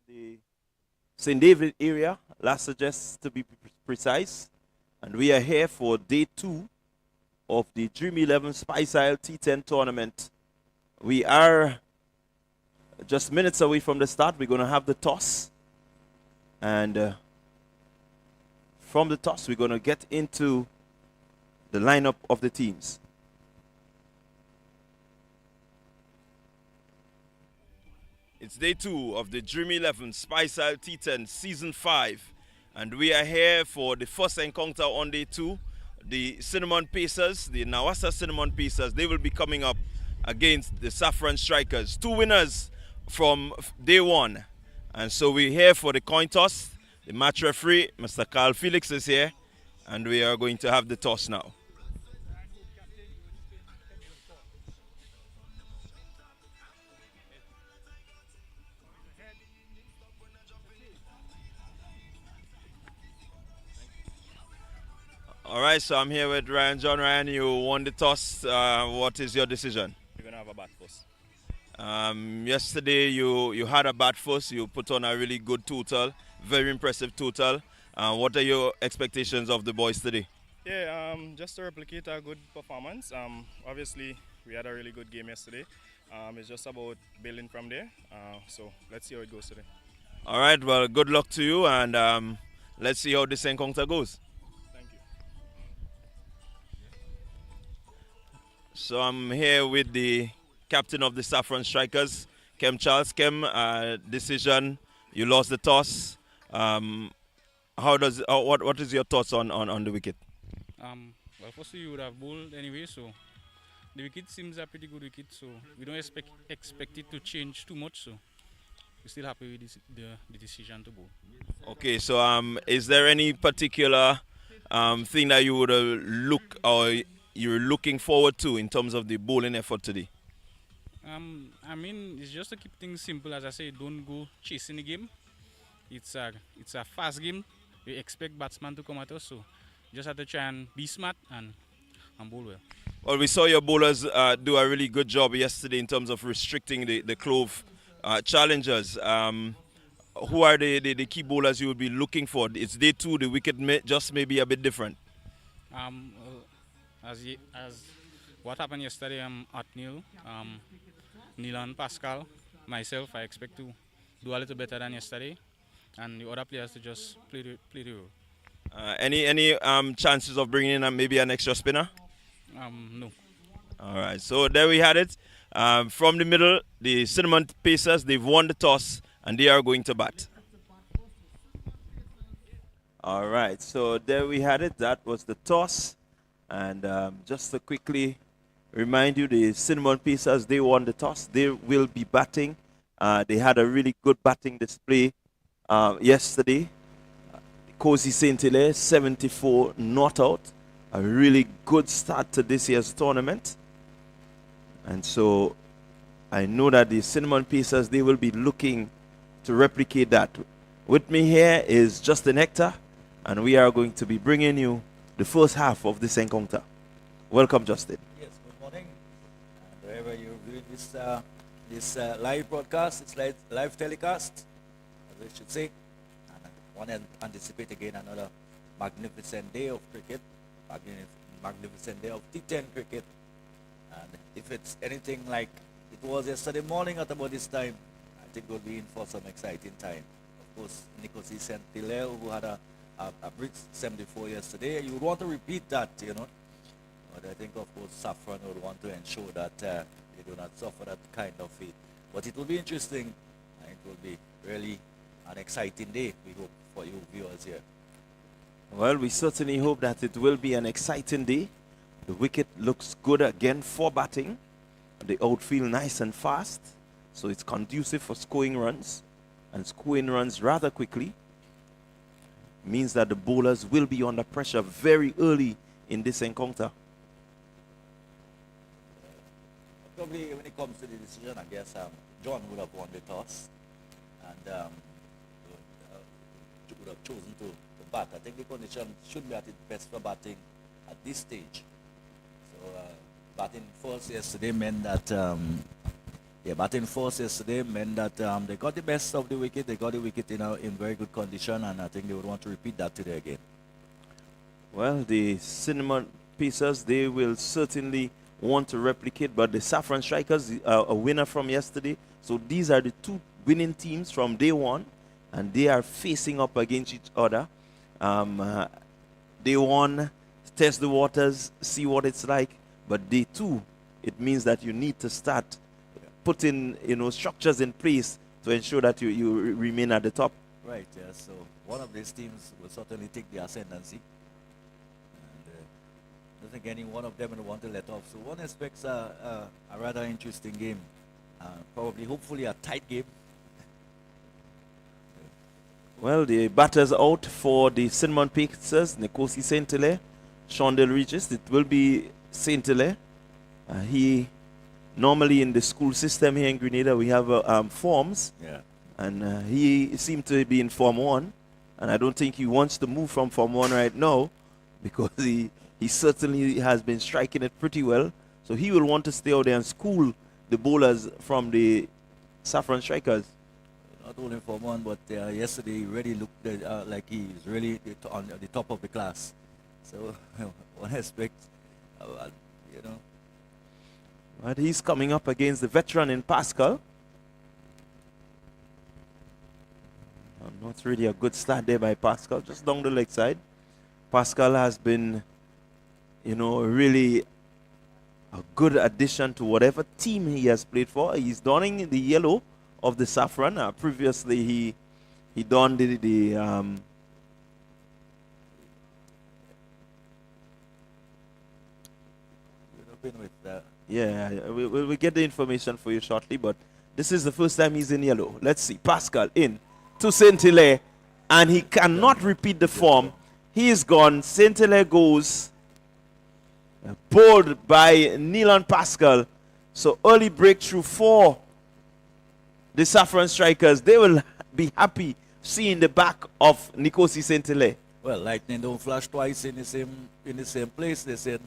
the St. David area, Las just to be precise. And we are here for day 2 of the Dream 11 Spiceisle T10 tournament. We are just minutes away from the start. We're going to have the toss. And from the toss, we're going to get into the lineup of the teams. It's day 2 of the Dream 11 Spiceisle T10 Season 5. And we are here for the first encounter on day 2. The Cinnamon Pacers, the Nawasa Cinnamon Pacers, they will be coming up against the Saffron Strikers. 2 winners from day 1. And so we're here for the coin toss. The match referee, Mr. Carl Felix, is here. And we are going to have the toss now. All right, so I'm here with Ryan. John Ryan, you won the toss. What is your decision? We're going to have a bat first. Yesterday you had a bat first. You put on a really good total, very impressive total. What are your expectations of the boys today? Yeah, just to replicate a good performance. Obviously, we had a really good game yesterday. It's just about building from there. So let's see how it goes today. All right, well, good luck to you, and let's see how this encounter goes. So I'm here with the captain of the Saffron Strikers, Kem Charles. Kem, decision, you lost the toss. What is your thoughts on the wicket? Well, firstly, you would have bowled anyway, so the wicket seems a pretty good wicket, so we don't expect it to change too much, so we're still happy with the decision to bowl. Okay, so is there any particular thing that you would you're looking forward to in terms of the bowling effort today? I mean, it's just to keep things simple. As I say, don't go chasing the game. It's a fast game. We expect batsmen to come at us, so you just have to try and be smart and bowl well. Well, we saw your bowlers do a really good job yesterday in terms of restricting the clove challengers. Who are the key bowlers you would be looking for? It's day 2. The wicket just may be a bit different. As what happened yesterday, Neil and Pascal, myself, I expect to do a little better than yesterday, and the other players to just play the role. Any chances of bringing in maybe an extra spinner? No. All right, so there we had it. From the middle, the Cinnamon Pacers, they've won the toss, and they are going to bat. All right, so there we had it. That was the toss. And just to quickly remind you, the Cinnamon Pacers, they won the toss. They will be batting. They had a really good batting display yesterday. Cozy St. Hilaire, 74 not out. A really good start to this year's tournament. And so I know that the Cinnamon Pacers, they will be looking to replicate that. With me here is Justin Hector, and we are going to be bringing you the first half of this encounter. Welcome, Justin. Yes, good morning. And wherever you're viewing this live broadcast, it's live telecast, as I should say. And I want to anticipate again another magnificent day of cricket, magnificent day of T10 cricket. And if it's anything like it was yesterday morning at about this time, I think we'll be in for some exciting time. Of course, Nicosi St. Hilaire, who had a brick 74 yesterday. You would want to repeat that, you know. But I think, of course, Saffron would want to ensure that they do not suffer that kind of fate. But it will be interesting. And it will be really an exciting day, we hope, for you viewers here. Well, we certainly hope that it will be an exciting day. The wicket looks good again for batting. The outfield nice and fast. So it's conducive for scoring runs. And scoring runs rather quickly. Means that the bowlers will be under pressure very early in this encounter. Probably when it comes to the decision, I guess John would have won the toss and would have chosen to bat. I think the condition should be at its best for batting at this stage. So batting first yesterday meant that their batting force yesterday meant that they got the best of the wicket. They got the wicket in very good condition, and I think they would want to repeat that today again. Well, the Cinnamon Pacers, they will certainly want to replicate, but the Saffron Strikers are a winner from yesterday. So these are the two winning teams from day one, and they are facing up against each other. Day one, test the waters, see what it's like. But day two, it means that you need to start putting structures in place to ensure that you remain at the top. Right, yeah. So one of these teams will certainly take the ascendancy. And I don't think any one of them will want to let off. So one expects a rather interesting game. Probably, hopefully, a tight game. Well, the batters out for the Cinnamon Pacers, Nkosi Saint-Hilaire, Shondell Regis. It will be Saint-Hilaire. He normally in the school system here in Grenada, we have forms. Yeah. And he seemed to be in Form 1. And I don't think he wants to move from Form 1 right now because he certainly has been striking it pretty well. So he will want to stay out there and school the bowlers from the Saffron Strikers. Not only Form 1, but yesterday he really looked like he's really on the top of the class. So one aspect, But he's coming up against the veteran in Pascal. Not really a good start there by Pascal, just down the leg side. Pascal has been, really a good addition to whatever team he has played for. He's donning the yellow of the Saffron. Previously, he donned the yeah, we'll get the information for you shortly, but this is the first time he's in yellow. Let's see. Pascal in to Saint-Hilaire, and he cannot repeat the form. He is gone. Saint-Hilaire goes, bowled by Neelan Pascal. So early breakthrough for the Saffron Strikers. They will be happy seeing the back of Nkosi Saint-Hilaire. Well, lightning don't flash twice in the same place, they said,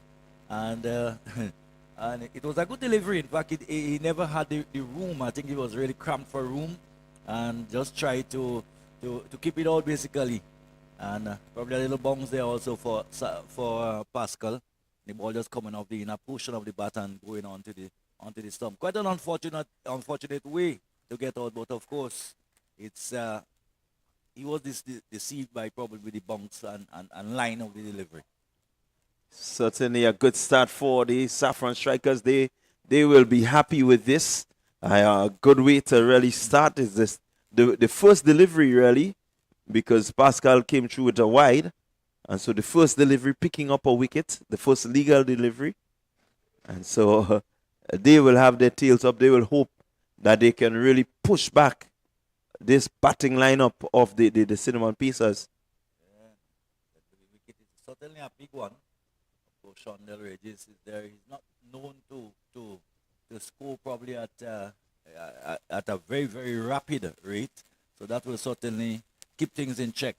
and and it was a good delivery. In fact, he never had the room. I think he was really cramped for room, and just tried to keep it out basically, and probably a little bounce there also for Pascal. The ball just coming off the inner portion of the bat and going onto the stump. Quite an unfortunate way to get out, but of course, it's he was deceived by probably the bounce and line of the delivery. Certainly a good start for the Saffron Strikers. They will be happy with this. A good way to really start is this the first delivery really, because Pascal came through with a wide, and so the first delivery picking up a wicket, the first legal delivery, and so they will have their tails up. They will hope that they can really push back this batting lineup of the Cinnamon Pacers. Yeah, the wicket is certainly a big one. Shondell Regis is there. He's not known to score probably at a very, very rapid rate. So that will certainly keep things in check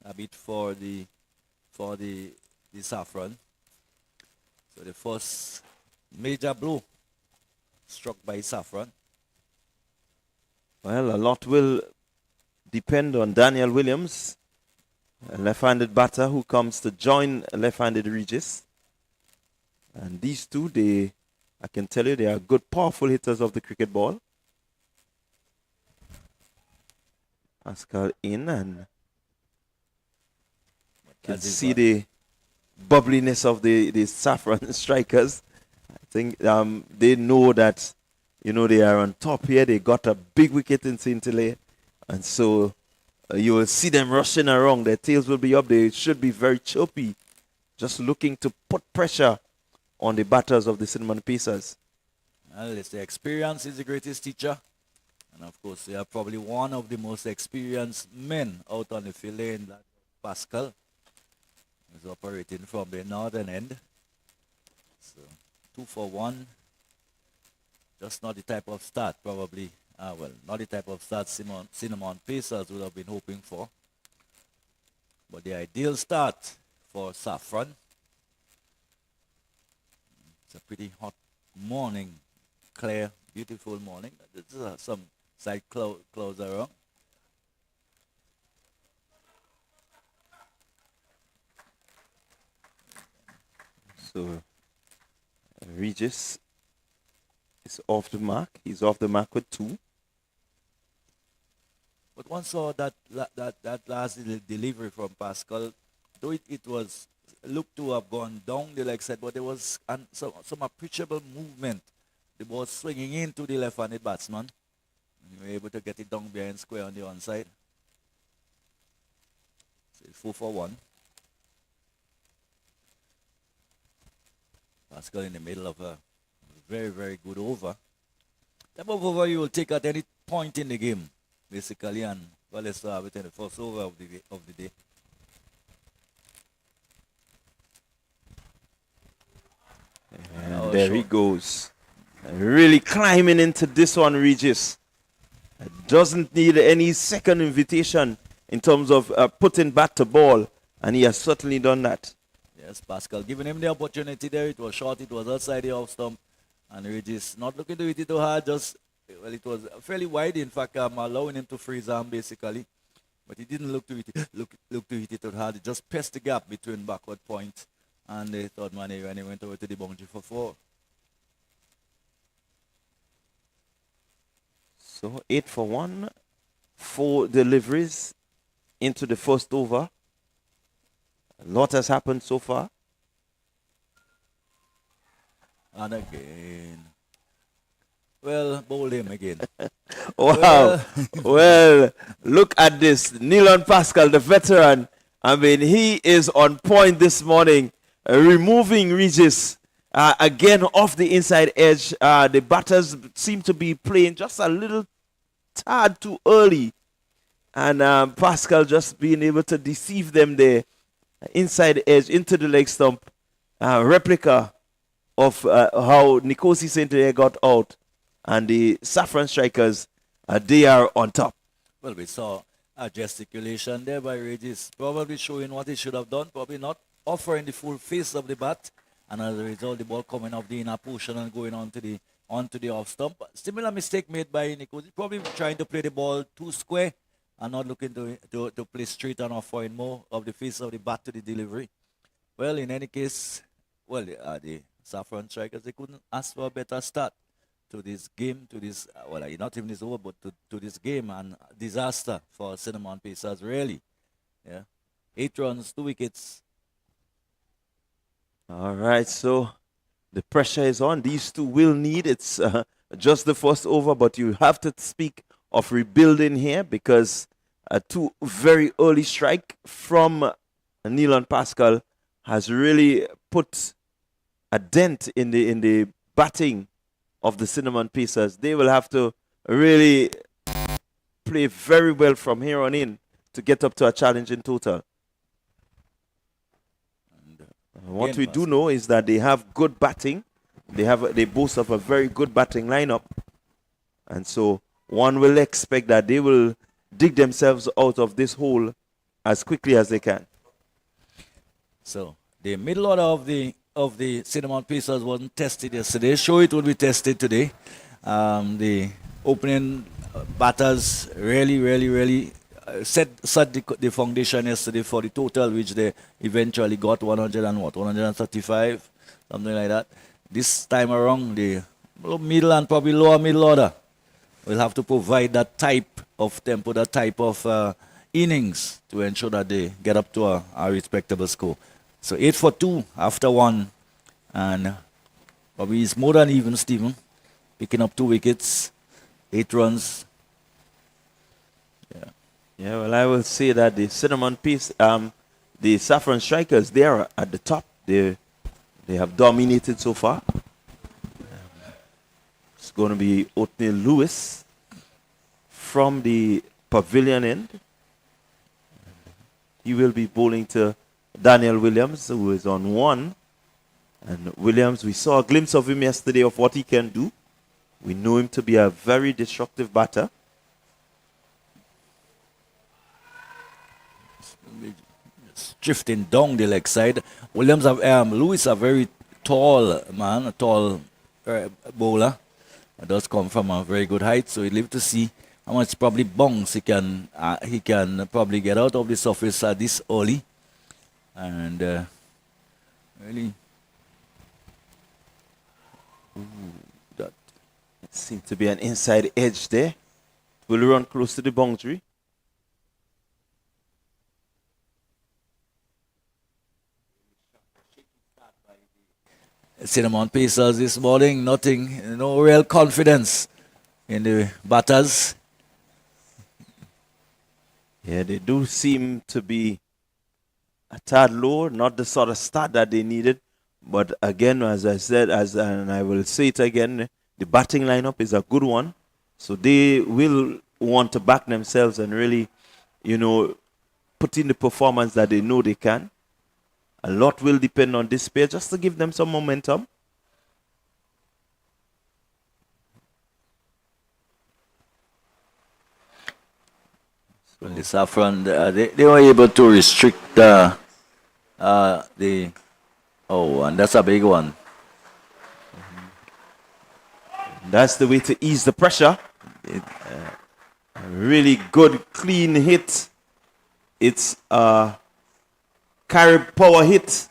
a bit for the Saffron. So the first major blow struck by Saffron. Well, a lot will depend on Daniel Williams, a left-handed batter who comes to join left-handed Regis. And these two, I can tell you, they are good, powerful hitters of the cricket ball. Pascal in, and you can see the bubbliness of the Saffron Strikers. I think they know that, they are on top here. They got a big wicket in Saint-Hilaire. And so you will see them rushing around. Their tails will be up. They should be very chirpy, just looking to put pressure on the batters of the Cinnamon Pacers. Well, it's the experience is the greatest teacher. And of course, they are probably one of the most experienced men out on the field lane. Pascal is operating from the northern end. So 2 for 1. Just not the type of start probably. Not the type of start Cinnamon Pacers would have been hoping for. But the ideal start for Saffron. It's a pretty hot morning, clear, beautiful morning. There's some side clouds around. So Regis is off the mark. He's off the mark with 2. But one saw that last delivery from Pascal, though it was looked to have gone down the leg side, but there was some appreciable movement. The ball swinging into the left-handed batsman. You were able to get it down behind square on the onside. So 4 for 1. Pascal in the middle of a very, very good over. Type of over you will take at any point in the game, basically, and well, let's have it in the first over of the day. And there he goes. Really climbing into this one, Regis. Doesn't need any second invitation in terms of putting bat to ball, and he has certainly done that. Yes, Pascal giving him the opportunity there. It was short, it was outside the off stump, and Regis not looking to hit it too hard, just, well, it was fairly wide, in fact, allowing him to freeze arm basically. But he didn't look to hit it, look to hit it too hard. He just pressed the gap between backward point and the third man area, and he went over to the boundary for 4. So 8 for 1, 4 deliveries into the first over. A lot has happened so far. And again. Well, bowl him again. Wow. Well, look at this. Nilon Pascal, the veteran. I mean, he is on point this morning, removing Regis. Again, off the inside edge. The batters seem to be playing just a little tad too early. And Pascal just being able to deceive them there. Inside edge into the leg stump. Replica of how Nkosi St. got out. And the Saffron strikers, they are on top. Well, we saw a gesticulation there by Regis, probably showing what he should have done, probably not offering the full face of the bat, and as a result, the ball coming off the inner portion and going onto the off stump. Similar mistake made by Nkosi, probably trying to play the ball too square and not looking to play straight and offering more of the face of the bat to the delivery. Well, in any case, well, the Saffron strikers, they couldn't ask for a better start to this game, to this, well, not even this over, but to this game, and disaster for Cinnamon Pacers, really. Yeah. 8 runs, 2 wickets. All right, so the pressure is on. These two will need, it's just the first over, but you have to speak of rebuilding here because a 2 very early strike from Nilon Pascal has really put a dent in the batting of the Cinnamon Pacers. They will have to really play very well from here on in to get up to a challenging total. What we do know is that they have good batting. They boast of a very good batting lineup. And so one will expect that they will dig themselves out of this hole as quickly as they can. So the middle order of the Cinnamon Pacers wasn't tested yesterday. Sure, it will be tested today. The opening batters really set the foundation yesterday for the total, which they eventually got 135, something like that. This time around, the middle and probably lower middle order will have to provide that type of tempo, that type of innings to ensure that they get up to a respectable score. So 8 for 2 after 1, and probably it's more than even, Stephen, picking up 2 wickets, 8 runs. Yeah, well, I will say that the Cinnamon Piece, the Saffron Strikers, they are at the top. They have dominated so far. It's going to be Othniel Lewis from the pavilion end. He will be bowling to Daniel Williams, who is on 1. And Williams, we saw a glimpse of him yesterday of what he can do. We know him to be a very destructive batter. Drifting down the leg side. Lewis, a very tall man, a tall bowler. It does come from a very good height, so we live to see how much probably bounce he can probably get out of the surface this early, and really. That seemed to be an inside edge there. Will run close to the boundary. Cinnamon Pacers this morning, nothing, no real confidence in the batters. Yeah, they do seem to be a tad low, not the sort of start that they needed. But again, as I said, and I will say it again, the batting lineup is a good one. So they will want to back themselves and really, put in the performance that they know they can. A lot will depend on this pair just to give them some momentum. So the Saffron, they were able to restrict the, and that's a big one. That's the way to ease the pressure. A really good, clean hit. It's a carry power hit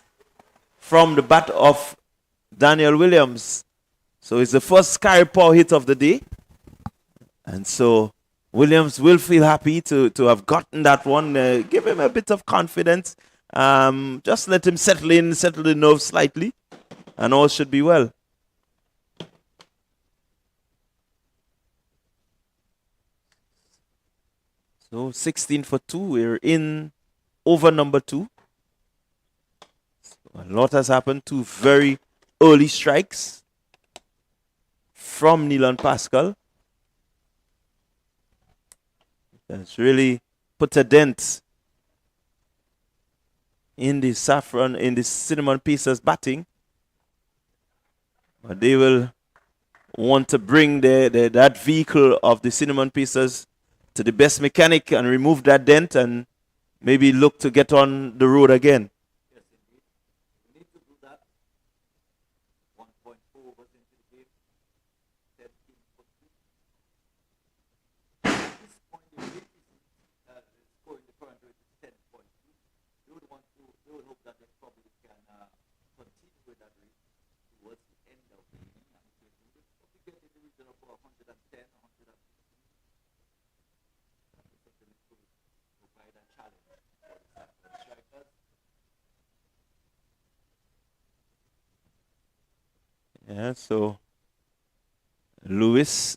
from the bat of Daniel Williams. So it's the first carry power hit of the day. And so Williams will feel happy to have gotten that one. Give him a bit of confidence. Just let him settle the nerves slightly, and all should be well. So 16 for 2. We're in over number 2. So a lot has happened. 2 very early strikes from Neil and Pascal. That's really put a dent in the Saffron, in the Cinnamon Pacers batting. But they will want to bring that vehicle of the Cinnamon Pacers to the best mechanic and remove that dent and maybe look to get on the road again. Yes, indeed. We need to do that. 1.4 overs into the game. 10 for 2. At this point, the rate is scoring the current rate is 10.2. They would hope that they probably can continue with that rate towards the end of the inning. And if they do this, probably get in the region of 110, 115. Provide a challenge for the Saffron strikers. Yeah, so Lewis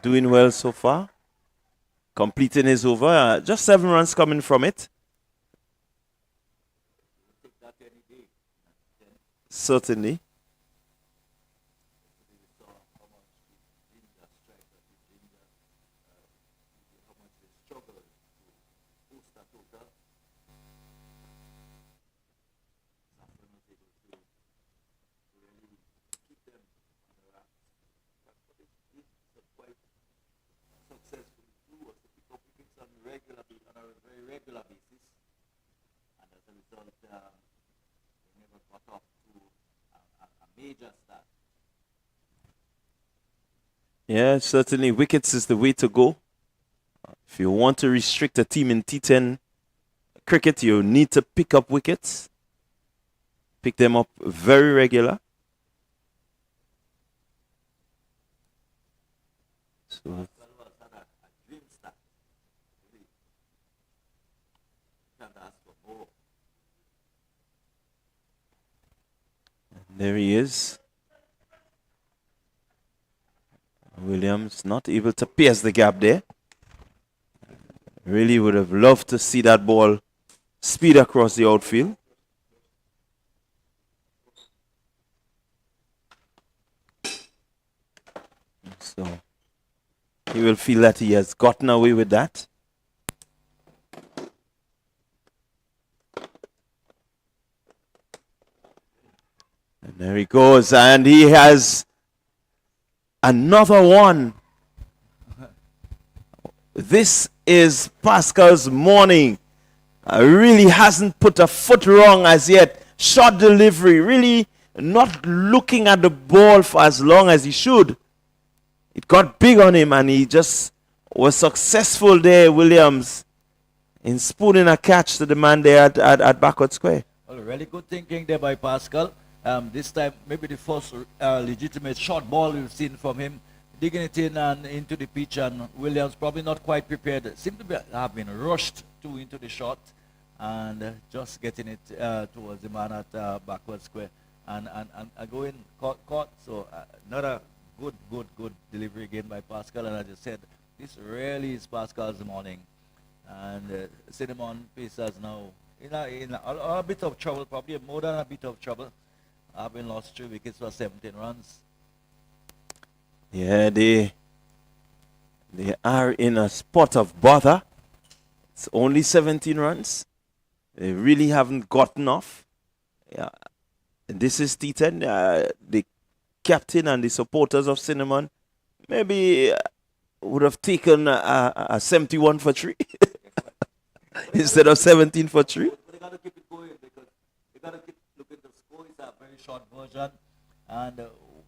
doing well so far. Completing his over. Just 7 runs coming from it. Certainly. On a very regular basis, and as a result, they never got off to a major start. Yeah, certainly wickets is the way to go. If you want to restrict a team in T10 cricket, you need to pick up wickets. Pick them up very regular. So there he is. Williams not able to pierce the gap there. Really would have loved to see that ball speed across the outfield. So he will feel that he has gotten away with that. And there he goes, and he has another one. This is Pascal's morning. Really hasn't put a foot wrong as yet. short delivery, really not looking at the ball for as long as he should. It got big on him, and he just was successful there, Williams, in spooning a catch to the man there at backward square. Well, really good thinking there by Pascal. This time, maybe the first legitimate short ball we've seen from him, digging it in and into the pitch, and Williams probably not quite prepared. Seemed to have been rushed into the shot, and just getting it towards the man at backward square, and going caught. So another good delivery again by Pascal, and as I said, this really is Pascal's morning, and Cinnamon Pacers now in a bit of trouble, probably more than a bit of trouble. Having lost 3 wickets for 17 runs. Yeah, they are in a spot of bother. It's only 17 runs. They really haven't gotten off. Yeah, this is T10. The captain and the supporters of Cinnamon maybe would have taken a 71 for 3 instead of 17 for 3. But they got to keep it going because they got to keep looking at the score. It's a very short version, and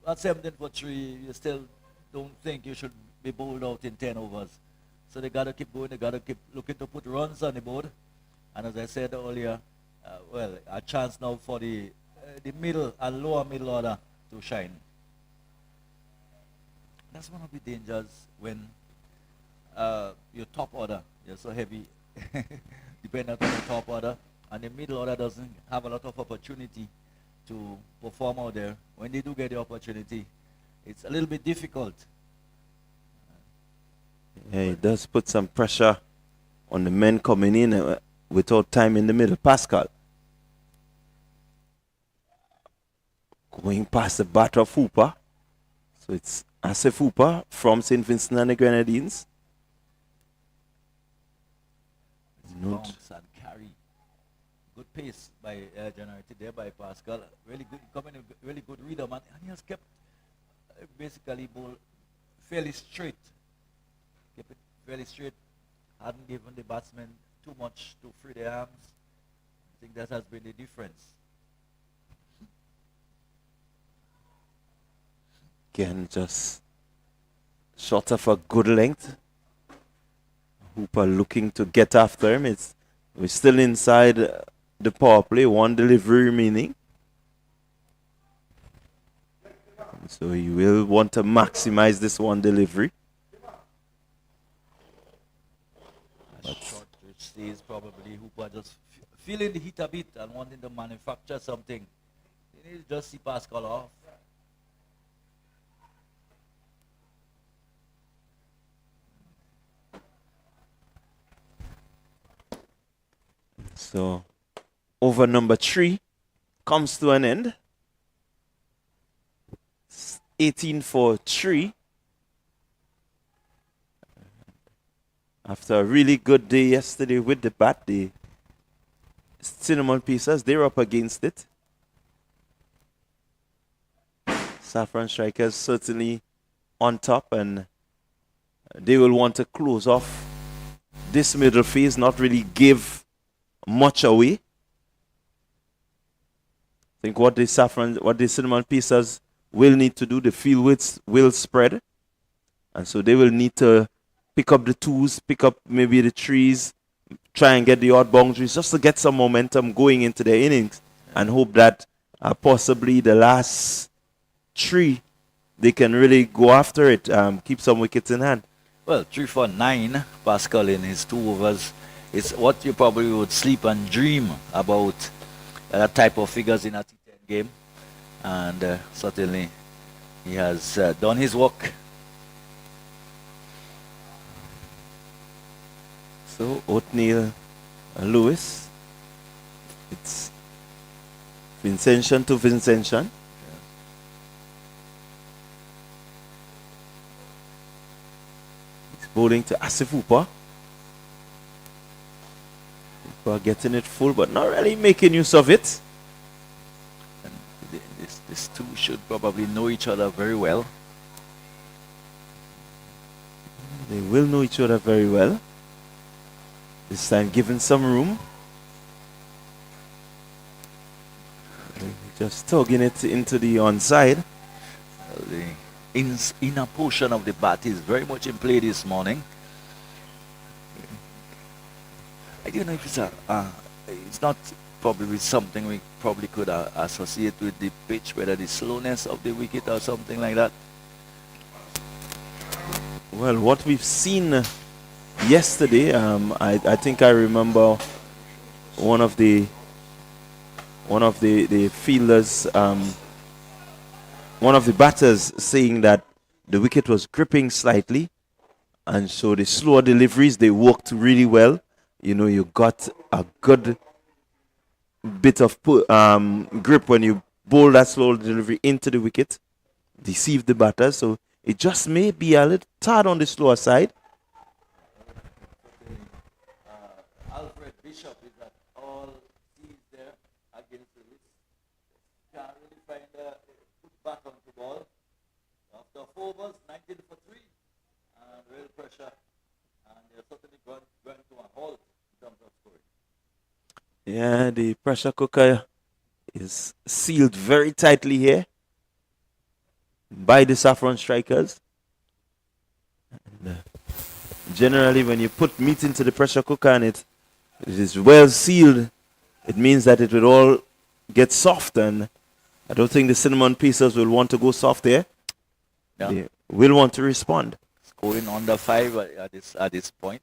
at 17 for 3, you still don't think you should be bowled out in 10 overs. So they got to keep going. They got to keep looking to put runs on the board. And as I said earlier, well, a chance now for the middle and lower middle order to shine. That's one of the dangers when your top order, you're so heavy, dependent on the top order, and the middle order doesn't have a lot of opportunity to perform out there. When they do get the opportunity, it's a little bit difficult. Yeah, it does put some pressure on the men coming in without time in the middle. Pascal going past the bat of Hooper. So it's Asif Hooper from St. Vincent and the Grenadines. Bounce and carry. Good pace by generated there by Pascal. Really good, coming a really good reader, man. And he has kept basically ball fairly straight. Kept it fairly straight. Hadn't given the batsmen too much to free their arms. I think that has been the difference. Again, just shot of a good length. Hooper looking to get after him. We're still inside the power play. One delivery remaining. So you will want to maximize this one delivery. Short which stays probably Hooper just feeling the heat a bit and wanting to manufacture something. You need to just see Pascal off. So over number 3 comes to an end. It's 18 for 3. After a really good day yesterday with the bat, the Cinnamon Pacers, they're up against it. Saffron Strikers certainly on top, and they will want to close off this middle phase, not really give much away. I think what the Cinnamon Pacers will need to do, the field widths will spread, and so they will need to pick up the 2s, pick up maybe the 3s, try and get the odd boundaries just to get some momentum going into their innings, and hope that possibly the last 3 they can really go after it, keep some wickets in hand. Well, 3 for 9, Pascal in his 2 overs. It's what you probably would sleep and dream about, that type of figures in a T10 game. And certainly he has done his work. So Othniel Lewis, it's Vincentian to Vincentian. He's bowling to Asif Hooper. Hooper getting it full, but not really making use of it. And these 2 should probably know each other very well. They will know each other very well. This time given some room. Just tugging it into the onside. The inner portion of the bat is very much in play this morning. I don't know if it's not probably something we probably could associate with the pitch, whether the slowness of the wicket or something like that. Well, what we've seen yesterday, I think I remember one of the fielders, one of the batters saying that the wicket was gripping slightly, and so the slower deliveries, they worked really well. You know, you got a good bit of grip when you bowl that slow delivery into the wicket, deceive the batter. So it just may be a little tad on the slower side. Alfred Bishop is at all seas there against the wrist. Can't really find a good bat on the ball. After 4 overs, 19 for 3, and real pressure, and they're certainly going to a halt in terms of scoring. Yeah, the pressure cooker is sealed very tightly here by the Saffron strikers. And, generally, when you put meat into the pressure cooker and it is well sealed, it means that it will all get soft, and I don't think the cinnamon pieces will want to go soft there. Yeah. They will want to respond. Scoring under 5 at this point.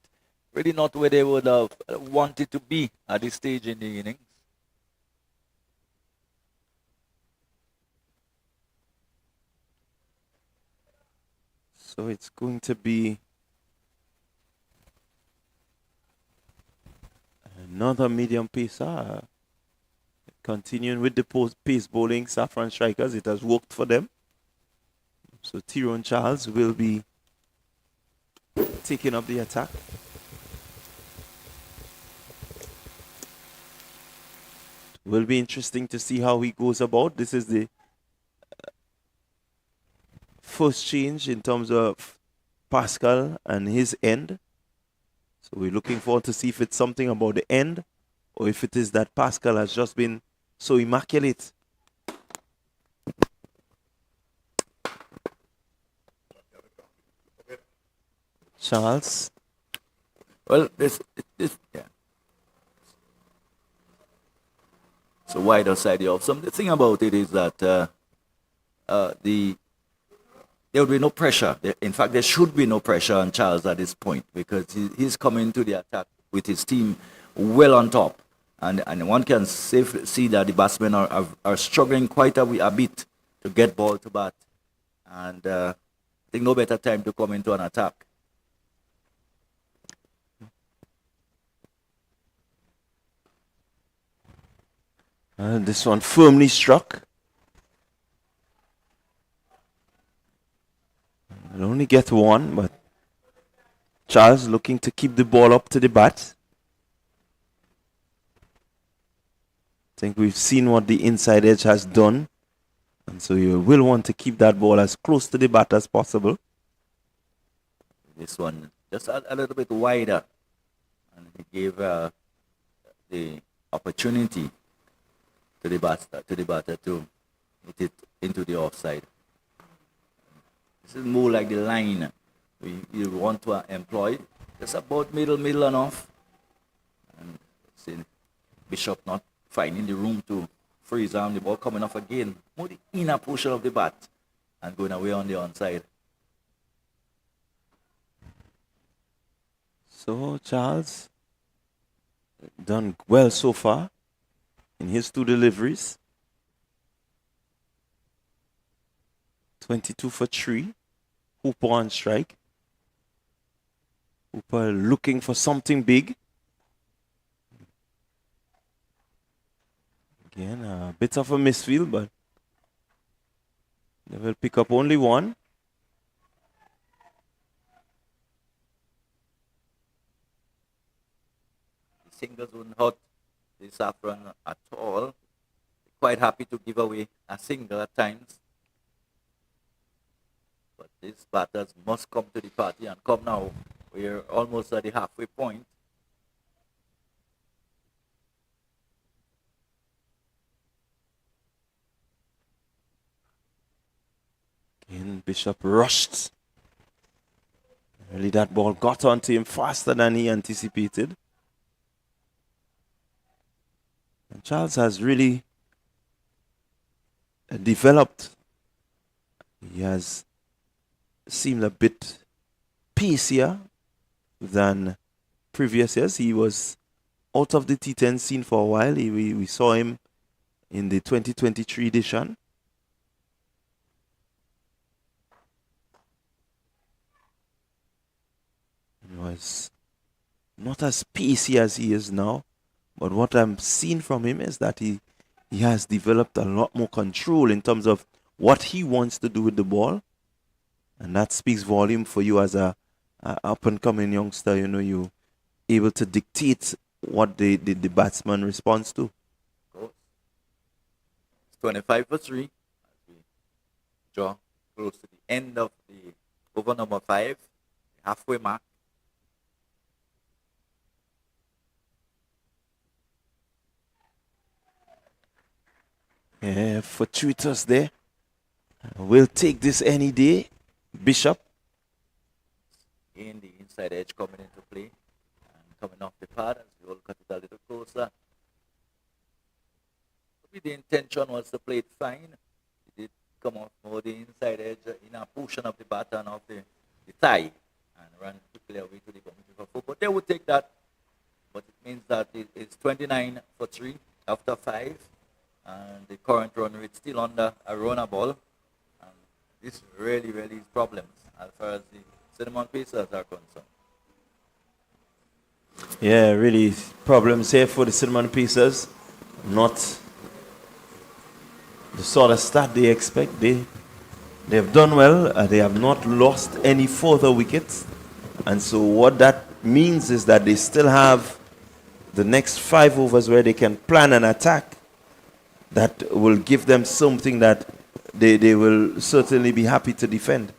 Really not where they would have wanted to be at this stage in the innings. So it's going to be another medium pacer. Continuing with the pace bowling Saffron strikers, it has worked for them. So Tyrone Charles will be taking up the attack. Will be interesting to see how he goes about. This is the first change in terms of Pascal and his end. So we're looking forward to see if it's something about the end or if it is that Pascal has just been so immaculate. Charles. Well, yeah. So wider side off. So the thing about it is that there will be no pressure. In fact, there should be no pressure on Charles at this point because he's coming to the attack with his team well on top. And one can safely see that the batsmen are struggling quite a bit to get ball to bat. And I think no better time to come into an attack. This one firmly struck. I'll only get one, but Charles looking to keep the ball up to the bat. I think we've seen what the inside edge has done. And so you will want to keep that ball as close to the bat as possible. This one just a little bit wider. And he gave the opportunity to the batter to hit it into the offside. This is more like the line we want to employ. Just about middle and off. And see Bishop not finding the room to freeze arm, the ball coming off again. More the inner portion of the bat and going away on the onside. So Charles done well so far in his 2 deliveries. 22 for 3. Hooper on strike. Hooper looking for something big. Again, a bit of a misfield, but they will pick up only 1. The singles wouldn't hurt the Saffron at all. Quite happy to give away a single at times. But these batters must come to the party and come now. We're almost at the halfway point. And Bishop rushed. Really, that ball got onto him faster than he anticipated. And Charles has really developed. He has seemed a bit pacier than previous years. He was out of the T10 scene for a while. We saw him in the 2023 edition. He was not as pacey as he is now, but what I'm seeing from him is that he has developed a lot more control in terms of what he wants to do with the ball. And that speaks volume for you as a up-and-coming youngster. You know, you able to dictate what the batsman responds to. It's 25 for 3. As we draw close to the end of the over number 5, halfway mark. Yeah, fortuitous there. We'll take this any day. Bishop. In the inside edge coming into play and coming off the pad as we all cut it a little closer. Maybe the intention was to play it fine. It did come off more the inside edge in a portion of the baton of the thigh and run quickly away to the committee for 4. But they would take that. But it means that it's 29 for 3 after 5. And the current run rate still under a runner ball. And this really is problems as far as the Cinnamon Pacers are concerned. Yeah, really problems here for the Cinnamon Pacers. Not the sort of start they expect. They have done well. They have not lost any further wickets. And so what that means is that they still have the next 5 overs where they can plan an attack that will give them something that they will certainly be happy to defend.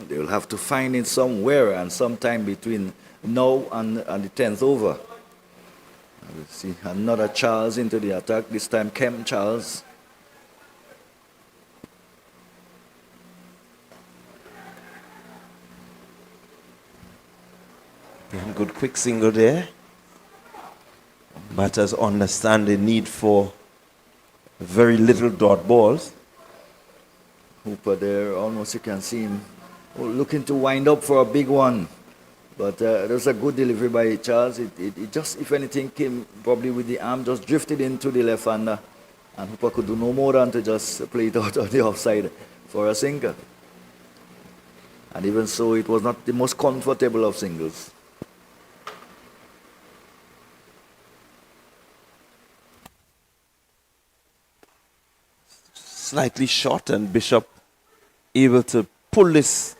They will have to find it somewhere and sometime between now and the 10th over. We'll see another Charles into the attack, this time Kem Charles. Yeah, good quick single there. Batters understand the need for very little dot balls. Hooper there, almost you can see him looking to wind up for a big one. But there's a good delivery by Charles. It just, if anything, came probably with the arm, just drifted into the left-hander. And Hooper could do no more than to just play it out on the offside for a single. And even so, it was not the most comfortable of singles. Slightly short, and Bishop able to pull this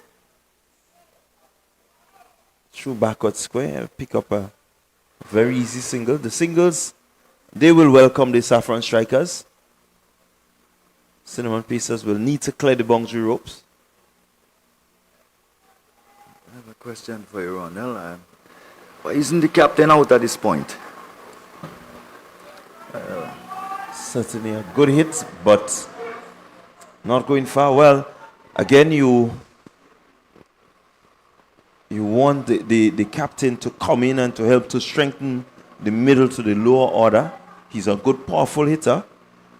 through backward square, pick up a very easy single. The singles, they will welcome the Saffron strikers. Cinnamon Pacers will need to clear the boundary ropes. I have a question for you, Ronell. Why isn't the captain out at this point? Certainly a good hit, but not going far. Well, again, you want the captain to come in and to help to strengthen the middle to the lower order. He's a good, powerful hitter.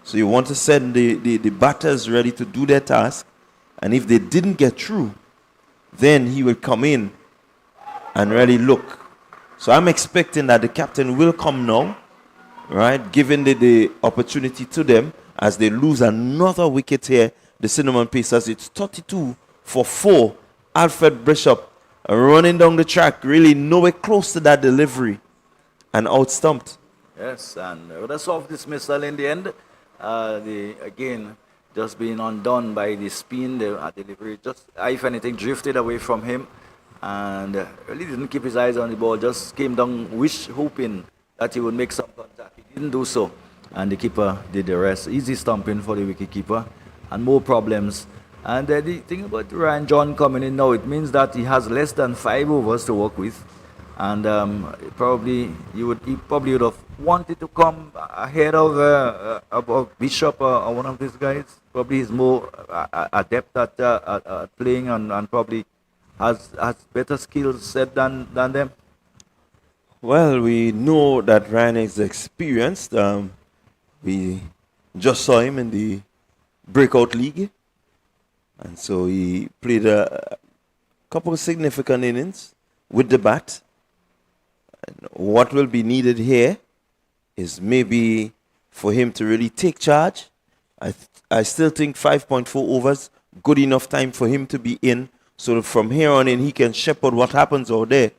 So you want to send the batters ready to do their task. And if they didn't get through, then he will come in and really look. So I'm expecting that the captain will come now, right, giving the opportunity to them as they lose another wicket here. The Cinnamon Pacers, it's 32 for 4. Alfred Bishop running down the track, really nowhere close to that delivery, and out-stumped. Yes, and with a soft dismissal in the end, again, just being undone by the spin, the delivery, just, if anything, drifted away from him, and really didn't keep his eyes on the ball, just came down hoping that he would make some contact. He didn't do so, and the keeper did the rest. Easy stumping for the wicketkeeper, and more problems. And the thing about Ryan John coming in now, it means that he has less than 5 overs to work with, and he probably would have wanted to come ahead of Bishop or one of these guys. probably is more adept at playing and probably has better skills set than them. Well, we know that Ryan is experienced. We just saw him in the breakout league, and so he played a couple of significant innings with the bat. And what will be needed here is maybe for him to really take charge. I still think 5.4 overs, good enough time for him to be in, so that from here on in he can shepherd what happens out there.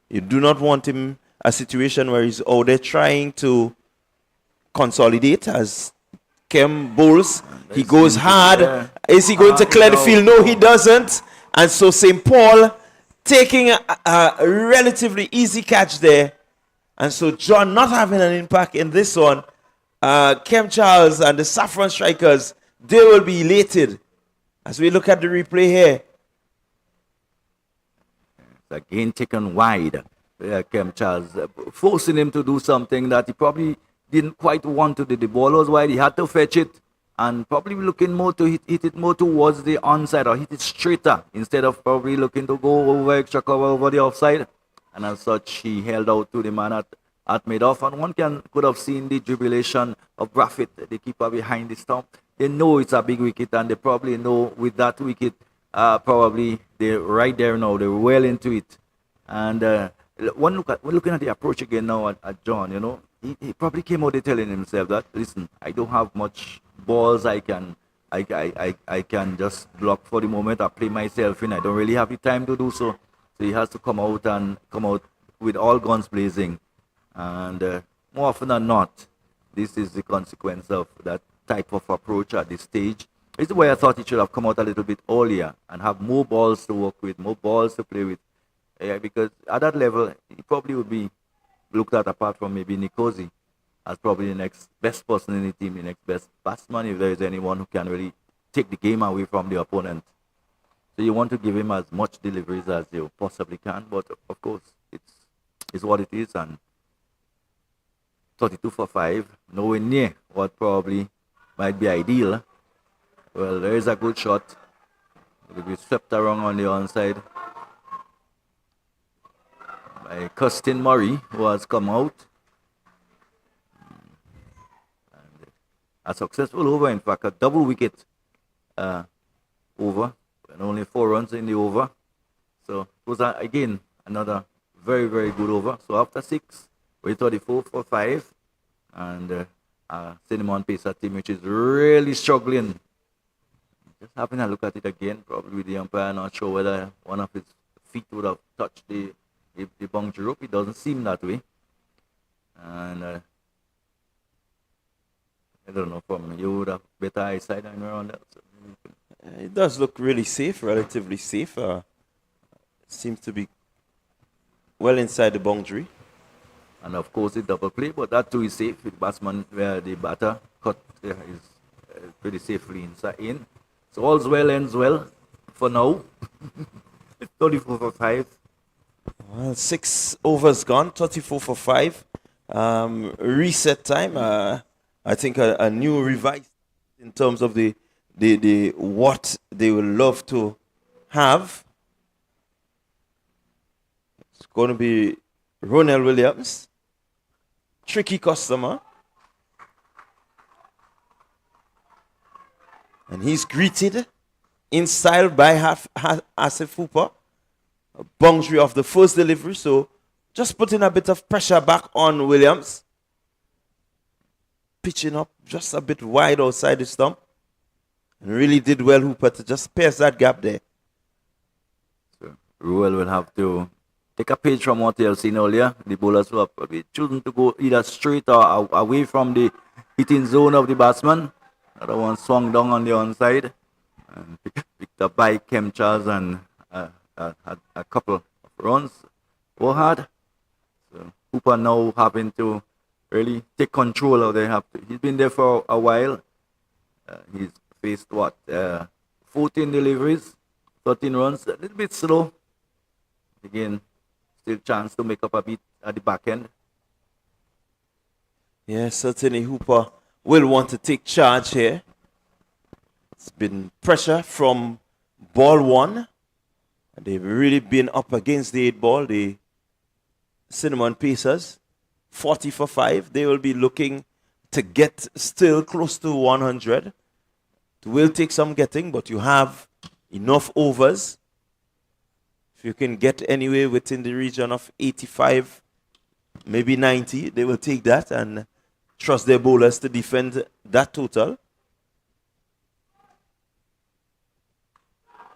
You do not want him a situation where he's out there trying to consolidate as Kem bowls. He goes hard. Yeah. Is he going to clear the field? No, he doesn't. And so St. Paul taking a relatively easy catch there. And so John not having an impact in this one. Kem Charles and the Saffron strikers, they will be elated as we look at the replay here. Again taken wide. Kem Charles forcing him to do something that he probably didn't quite want to do. The ball was wide, he had to fetch it and probably looking more to hit it more towards the onside or hit it straighter instead of probably looking to go over extra cover over the offside. And as such, he held out to the man at mid-off. And one could have seen the jubilation of Braffett, the keeper behind the stump. They know it's a big wicket and they probably know with that wicket, probably they're right there now. They're well into it. And we're looking at the approach again now at John, you know. He probably came out there telling himself that, listen, I don't have much balls I can just block for the moment. I play myself in. I don't really have the time to do so. So he has to come out with all guns blazing. And more often than not, this is the consequence of that type of approach at this stage. This is why I thought he should have come out a little bit earlier and have more balls to work with, more balls to play with. Because at that level, he probably would be looked at apart from maybe Nikosi as probably the next best person in the team, the next best batsman, if there is anyone who can really take the game away from the opponent. So you want to give him as much deliveries as you possibly can, but of course, it's what it is, and 32 for 5, nowhere near what probably might be ideal. Well, there is a good shot. It will be swept around on the onside by Custin Murray, who has come out. And a successful over, in fact, a double wicket over, and only 4 runs in the over. So it was, again, another very, very good over. So after 6, we're 34 for 5. And Cinnamon Pacer team, which is really struggling. Just having a look at it again, probably with the umpire not sure whether one of his feet would have touched the boundary rope. It doesn't seem that way. And I don't know, from you would have better eyesight than around that. So. It does look really safe, relatively safe. Seems to be well inside the boundary. And of course, it double play, but that too is safe. The batsman, where the batter cut is pretty safely inside in. So all's well ends well for now. 34 for 5. Well, 6 overs gone, 34 for 5. Reset time. I think a new revise in terms of the what they will love to have. It's going to be Ronell Williams, tricky customer, and he's greeted in style by Asif Hooper. A boundary of the first delivery, so just putting a bit of pressure back on Williams. Pitching up just a bit wide outside the stump. And really did well, Hooper, to just pierce that gap there. So Ruel will have to take a page from what you have seen earlier. The bowlers will be choosing to go either straight or away from the hitting zone of the batsman. Another one swung down on the onside and picked up by Kem Charles and had a couple of runs. Were hard. So Hooper now having to really take control of the he's been there for a while. He's faced 14 deliveries, 13 runs, a little bit slow. Again, still chance to make up a bit at the back end. Yeah, certainly Hooper will want to take charge here. It's been pressure from ball one. They've really been up against the 8 ball, the Cinnamon Pacers. 40 for 5. They will be looking to get still close to 100. It will take some getting, but you have enough overs. If you can get anywhere within the region of 85, maybe 90, they will take that and trust their bowlers to defend that total.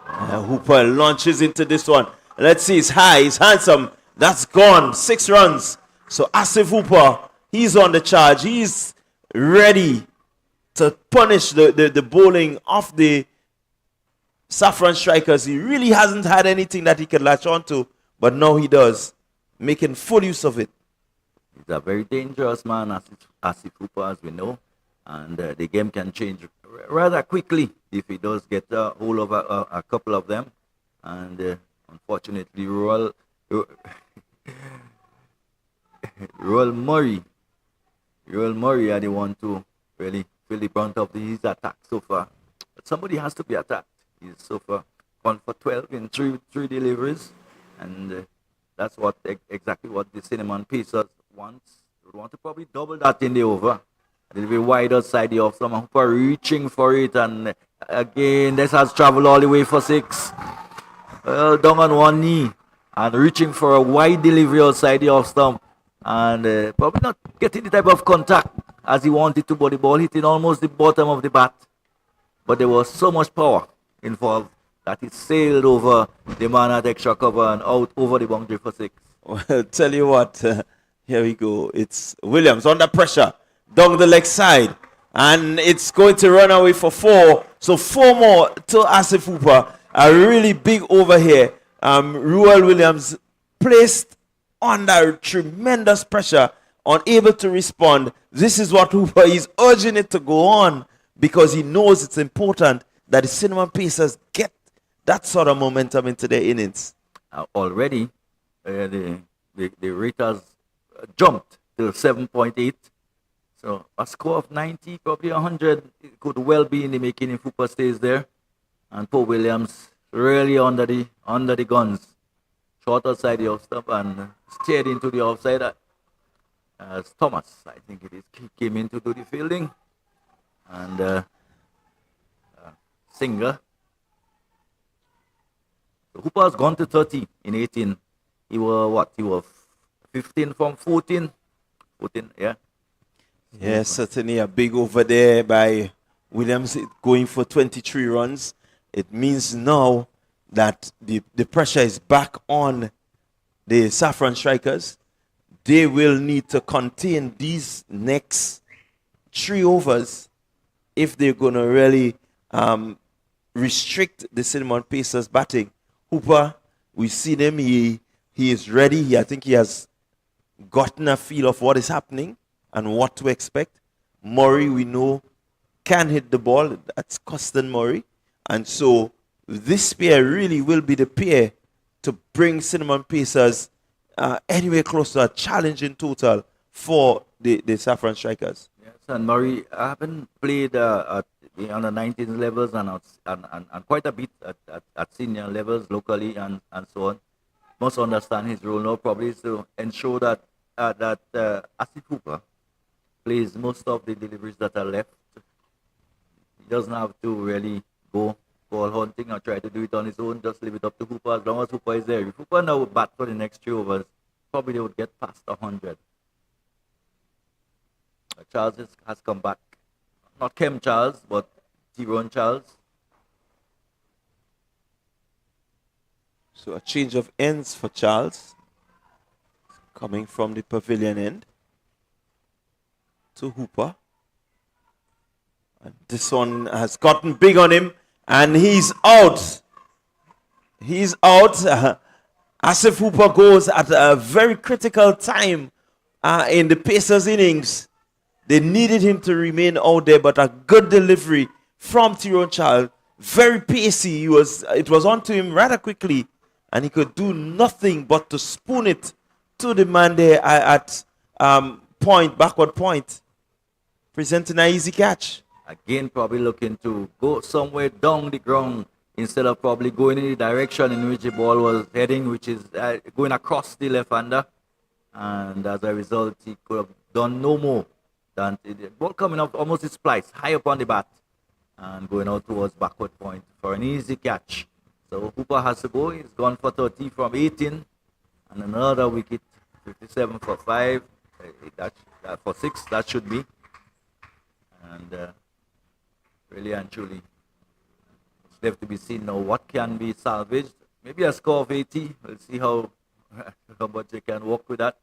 Hooper launches into this one. Let's see, it's high, it's handsome. That's gone. 6 runs. So Asif Hooper, he's on the charge. He's ready to punish the bowling of the Saffron strikers. He really hasn't had anything that he can latch onto, but now he does, making full use of it. He's a very dangerous man, Asif Hooper, as we know, and the game can change rather quickly if he does get a hold of a couple of them. And unfortunately, Royal Murray are the one to really feel the brunt of his attack so far. But somebody has to be attacked. He's so far 1 for 12 in three deliveries, and that's exactly what the Cinnamon Pacers wants. They want to probably double that in the over. A little bit wide outside the off. Someone Hooper reaching for it, and again this has traveled all the way for 6. Down on one knee and reaching for a wide delivery outside the off stump, and probably not getting the type of contact as he wanted to, but the ball hitting almost the bottom of the bat. But there was so much power involved that it sailed over the man at extra cover and out over the boundary for 6. Well, tell you what, here we go. It's Williams under pressure down the leg side, and it's going to run away for 4. So 4 more to Asif Hooper. A really big over here. Ruel Williams placed under tremendous pressure, unable to respond. This is what Hooper is urging it to go on, because he knows it's important that the Cinnamon Pacers get that sort of momentum into their innings. Already, the rate has jumped to 7.8. So a score of 90, probably 100, it could well be in the making if Hooper stays there. And Poe Williams really under the guns. Short outside the off stump and steered into the offside. As Thomas, I think it is, came in to do the fielding. And Singer. So Hooper has gone to 30 in 18. He was what? He was 15 from 14. 14, yeah. Yes, certainly a big over there by Williams, going for 23 runs. It means now that the pressure is back on the Saffron strikers. They will need to contain these next 3 overs if they're going to really restrict the Cinnamon Pacers batting. Hooper, we've seen him. He is ready. I think he has gotten a feel of what is happening and what to expect. Murray, we know, can hit the ball. That's Costin Murray. And so this pair really will be the pair to bring Cinnamon Pacers anywhere close to a challenging total for the Saffron strikers. Yes, and Murray haven't played at the under 19 levels and quite a bit at senior levels locally and so on. Must understand his role now probably is to ensure that Asif Hooper plays most of the deliveries that are left. He doesn't have to really go ball hunting or try to do it on his own. Just leave it up to Hooper as long as Hooper is there. If Hooper now would bat for the next 3 overs, probably they would get past 100. Charles has come back. Not Kem Charles, but Tyrone Charles. So a change of ends for Charles, coming from the pavilion end to Hooper. And this one has gotten big on him, and he's out. He's out. Asif Hooper goes at a very critical time in the Pacers innings. They needed him to remain out there, but a good delivery from Tyrone Charles. Very pacey. It was onto him rather quickly, and he could do nothing but to spoon it to the man there at backward point, presenting an easy catch. Again, probably looking to go somewhere down the ground instead of probably going in the direction in which the ball was heading, which is going across the left-hander. And as a result, he could have done no more than the ball coming up almost his splice, high up on the bat, and going out towards backward point for an easy catch. So Hooper has to go. He's gone for 30 from 18, and another wicket, 57 for 5, for 6, that should be. And really and truly, it's left to be seen now what can be salvaged. Maybe a score of 80. We'll see how much they can work with that.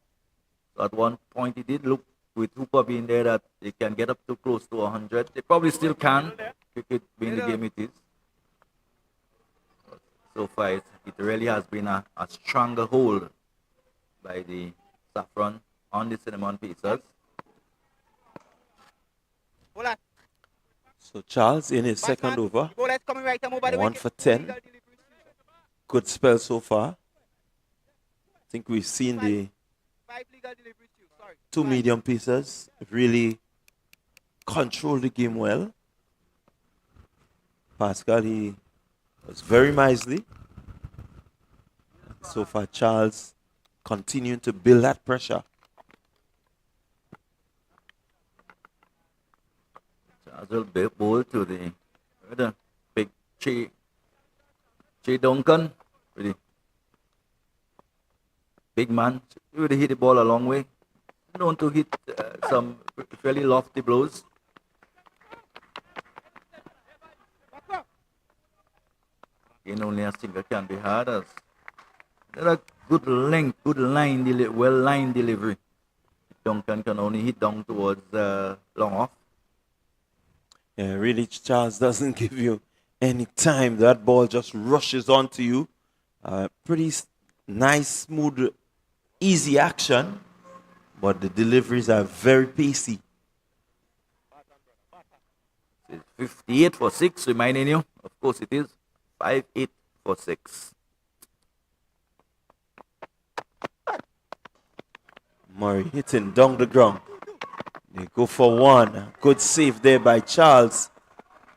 So at one point, it did look with Hooper being there that they can get up to close to 100. They probably still can. Cricket being the game it is. But so far, it really has been a stronger hold by the Saffron on the cinnamon pieces. So Charles in his second over, 1 for 10. Good spell so far. I think we've seen the two medium pieces really control the game well. Pascal, he was very miserly. So far, Charles continuing to build that pressure. Charles will be bowl to the big Che Duncan. Really big man. He would hit the ball a long way. Known to hit some fairly lofty blows. Again, only a single can be had as a good length, good line, well-lined delivery. Duncan can only hit down towards long off. Yeah, really, Charles doesn't give you any time. That ball just rushes onto you. Pretty nice, smooth, easy action, but the deliveries are very pacey. 58 for 6, reminding you. Of course it is. 5-8 for 6. Murray hitting down the ground. They go for 1. Good save there by Charles.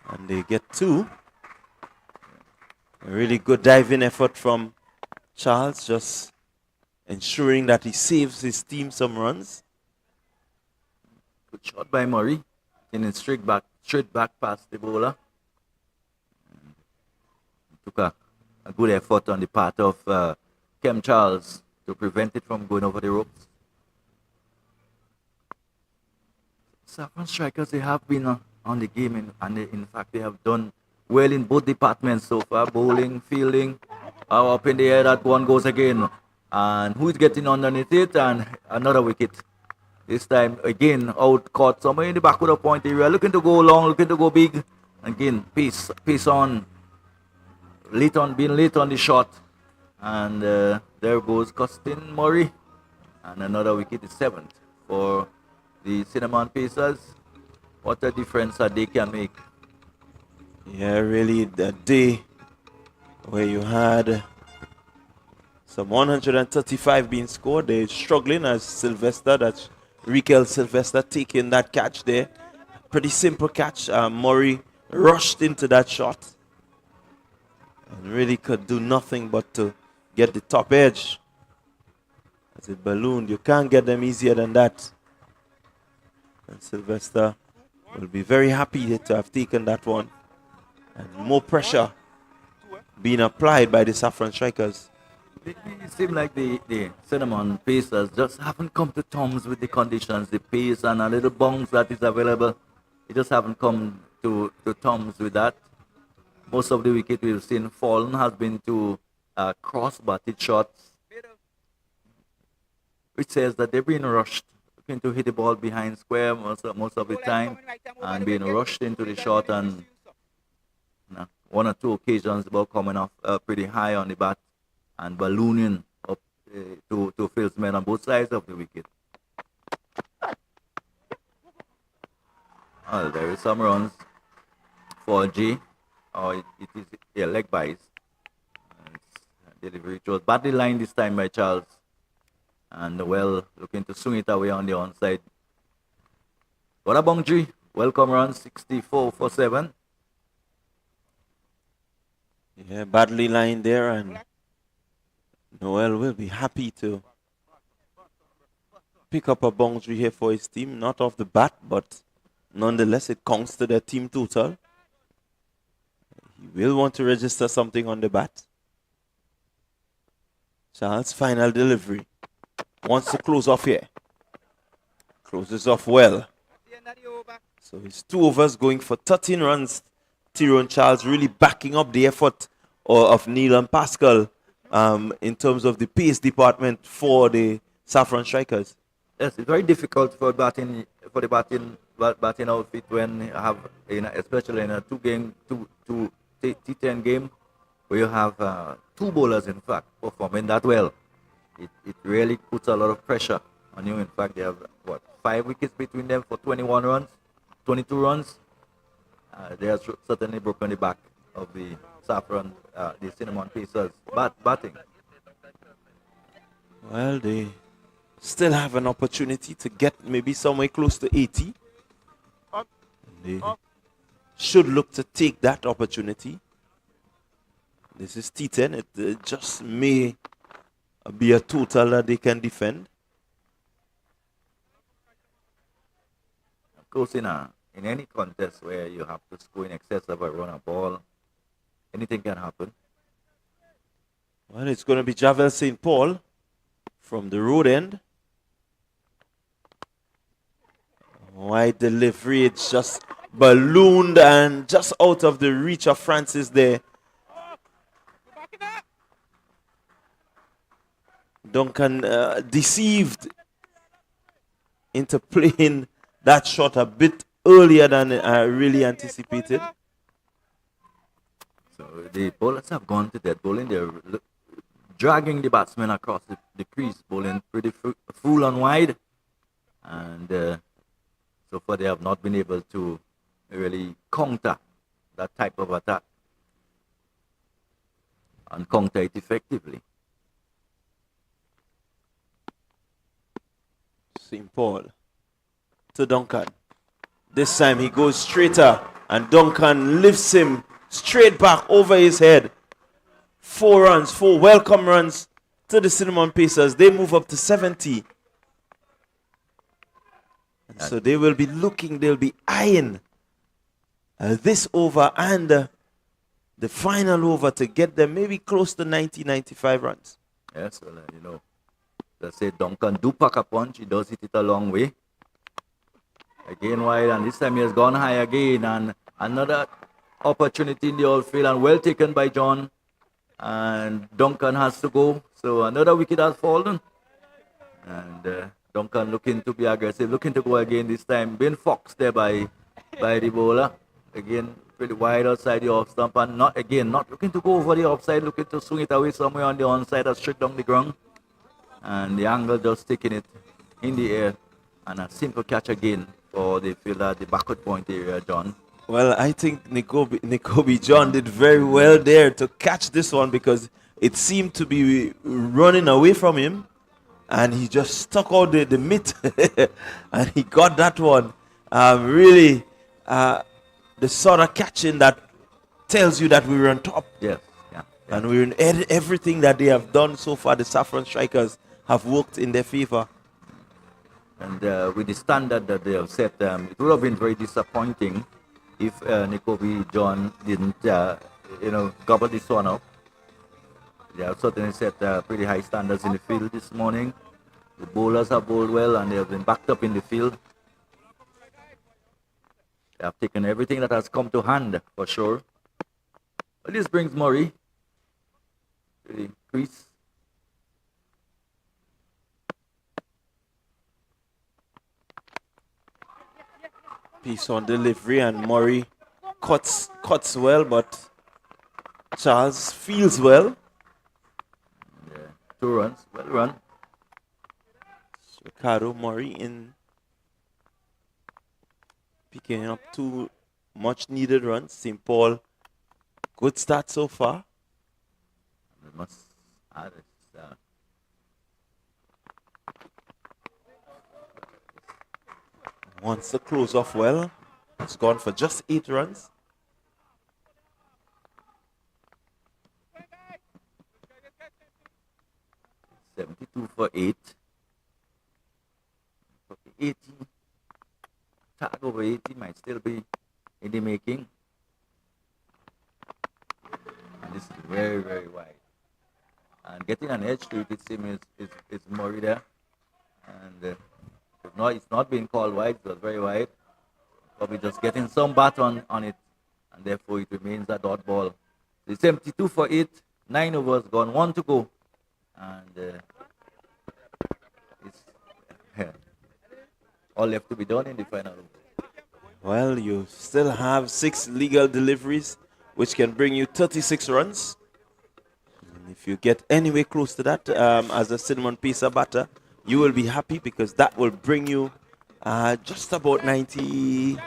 And they get 2. A really good diving effort from Charles, just ensuring that he saves his team some runs. Good shot by Murray. In straight back past the bowler. Took a good effort on the part of Kem Charles to prevent it from going over the ropes. Saffron strikers, they have been on the game, and in fact, they have done well in both departments so far. Bowling, fielding, up in the air, that one goes again. And who is getting underneath it? And another wicket. This time, again, out caught somewhere in the back of the point area. Looking to go long, looking to go big. Again, pace on. Being late on the shot. And there goes Costin Murray. And another wicket is 7th for the Cinnamon Pacers. What a difference that they can make. Yeah, really, the day where you had some 135 being scored, they're struggling as Sylvester, that's Rikel Sylvester taking that catch there. Pretty simple catch. Murray rushed into that shot and really could do nothing but to get the top edge. As it ballooned, you can't get them easier than that. And Sylvester will be very happy to have taken that one. And more pressure being applied by the Saffron strikers. It seems like the Cinnamon Pacers just haven't come to terms with the conditions, the pace and a little bounce that is available. They just haven't come to terms with that. Most of the wicket we've seen fallen has been to cross-batted shots, which says that they're being rushed, looking to hit the ball behind square most of the time, and being rushed into the shot, and one or two occasions the ball coming off pretty high on the bat and ballooning up to fieldsmen on both sides of the wicket. Well, there is some runs for G. It is a leg bias. Delivery was badly lined this time by Charles. And well, looking to swing it away on the onside. What a boundary. welcome run 64 for 7. Yeah, badly lined there, and Noel will be happy to pick up a boundary here for his team. Not off the bat, but nonetheless, it counts to their team total. He will want to register something on the bat. Charles, final delivery. Wants to close off here. Closes off well. So his 2 overs going for 13 runs. Tyrone Charles really backing up the effort of Neil and Pascal in terms of the pace department for the Saffron Strikers. Yes, it's very difficult for the batting outfit when you have, especially in a T10 game, where you have 2 bowlers in fact performing that well. It really puts a lot of pressure on you. In fact, they have 5 wickets between them for 21 runs, 22 runs. They have certainly broken the back of the Saffron, the Cinnamon Pacers batting. Well, they still have an opportunity to get maybe somewhere close to 80. They should look to take that opportunity. This is T10. It just may be a total that they can defend. Of course, in any contest where you have to score in excess of a run a ball, anything can happen. Well, it's going to be Javel St. Paul from the road end. Wide delivery, it's just ballooned and just out of the reach of Francis there. Duncan deceived into playing that shot a bit earlier than I really anticipated. So the bowlers have gone to that bowling. They're dragging the batsmen across the crease, bowling pretty full and wide. And so far they have not been able to really counter that type of attack and counter it effectively. St. Paul to Duncan. This time he goes straighter and Duncan lifts him straight back over his head. 4 runs, 4 welcome runs to the Cinnamon Pacers. They move up to 70. And so they will be looking, they'll be eyeing this over and the final over to get them maybe close to 90, 95 runs. Yes, well, let's say Duncan do pack a punch. He does hit it a long way. Again wide, and this time he has gone high again. And another opportunity in the outfield, and well taken by John. And Duncan has to go. So another wicket has fallen. And Duncan looking to be aggressive, looking to go again this time. Being foxed there by the bowler. Again, pretty wide outside the off stump. And not looking to go over the offside, looking to swing it away somewhere on the onside or straight down the ground. And the angle just taking it in the air, and a simple catch again for the fielder at the backward point area, John. Well, I think Nikobe John did very well there to catch this one because it seemed to be running away from him, and he just stuck out the mitt and he got that one. Really, the sort of catching that tells you that we were on top. Yes, yeah. And we're in everything that they have done so far. The Saffron Strikers have worked in their favor. And with the standard that they have set, it would have been very disappointing if Nikobe John didn't, gobble this one up. They have certainly set pretty high standards in the field this morning. The bowlers have bowled well, and they have been backed up in the field. They have taken everything that has come to hand, for sure. But this brings Murray to the crease. Piece on delivery, and Murray cuts well, but Charles feels well. Yeah, 2 runs, well run. Ricardo Murray in picking up 2 much needed runs. St. Paul, good start so far. We must add it. Wants to close off well. It's gone for just 8 runs. $72 for 8. 80. Tag over 80 might still be in the making. And this is very, very wide. And getting an edge to it, it seems, is Murray there. And it's not being called wide, it was very wide. Probably just getting some bat on it, and therefore it remains a dot ball. It's 72 for 8, 9 overs gone, 1 to go. And it's all left to be done in the final. Well, you still have 6 legal deliveries, which can bring you 36 runs. And if you get anywhere close to that as a Cinnamon Pizza batter, you will be happy because that will bring you just about 90,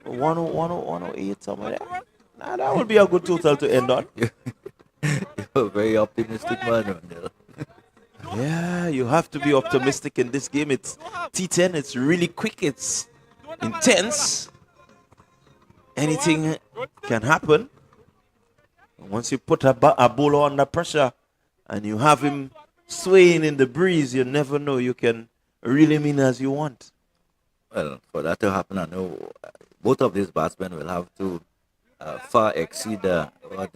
108, somewhere there. Now, that would be a good total to end on. You're a very optimistic man, Rondell. Yeah, you have to be optimistic in this game. It's T10, it's really quick, it's intense. Anything can happen. Once you put a bowler under pressure and you have him swaying in the breeze, you never know. You can really mean as you want. Well, for that to happen, I know both of these batsmen will have to far exceed what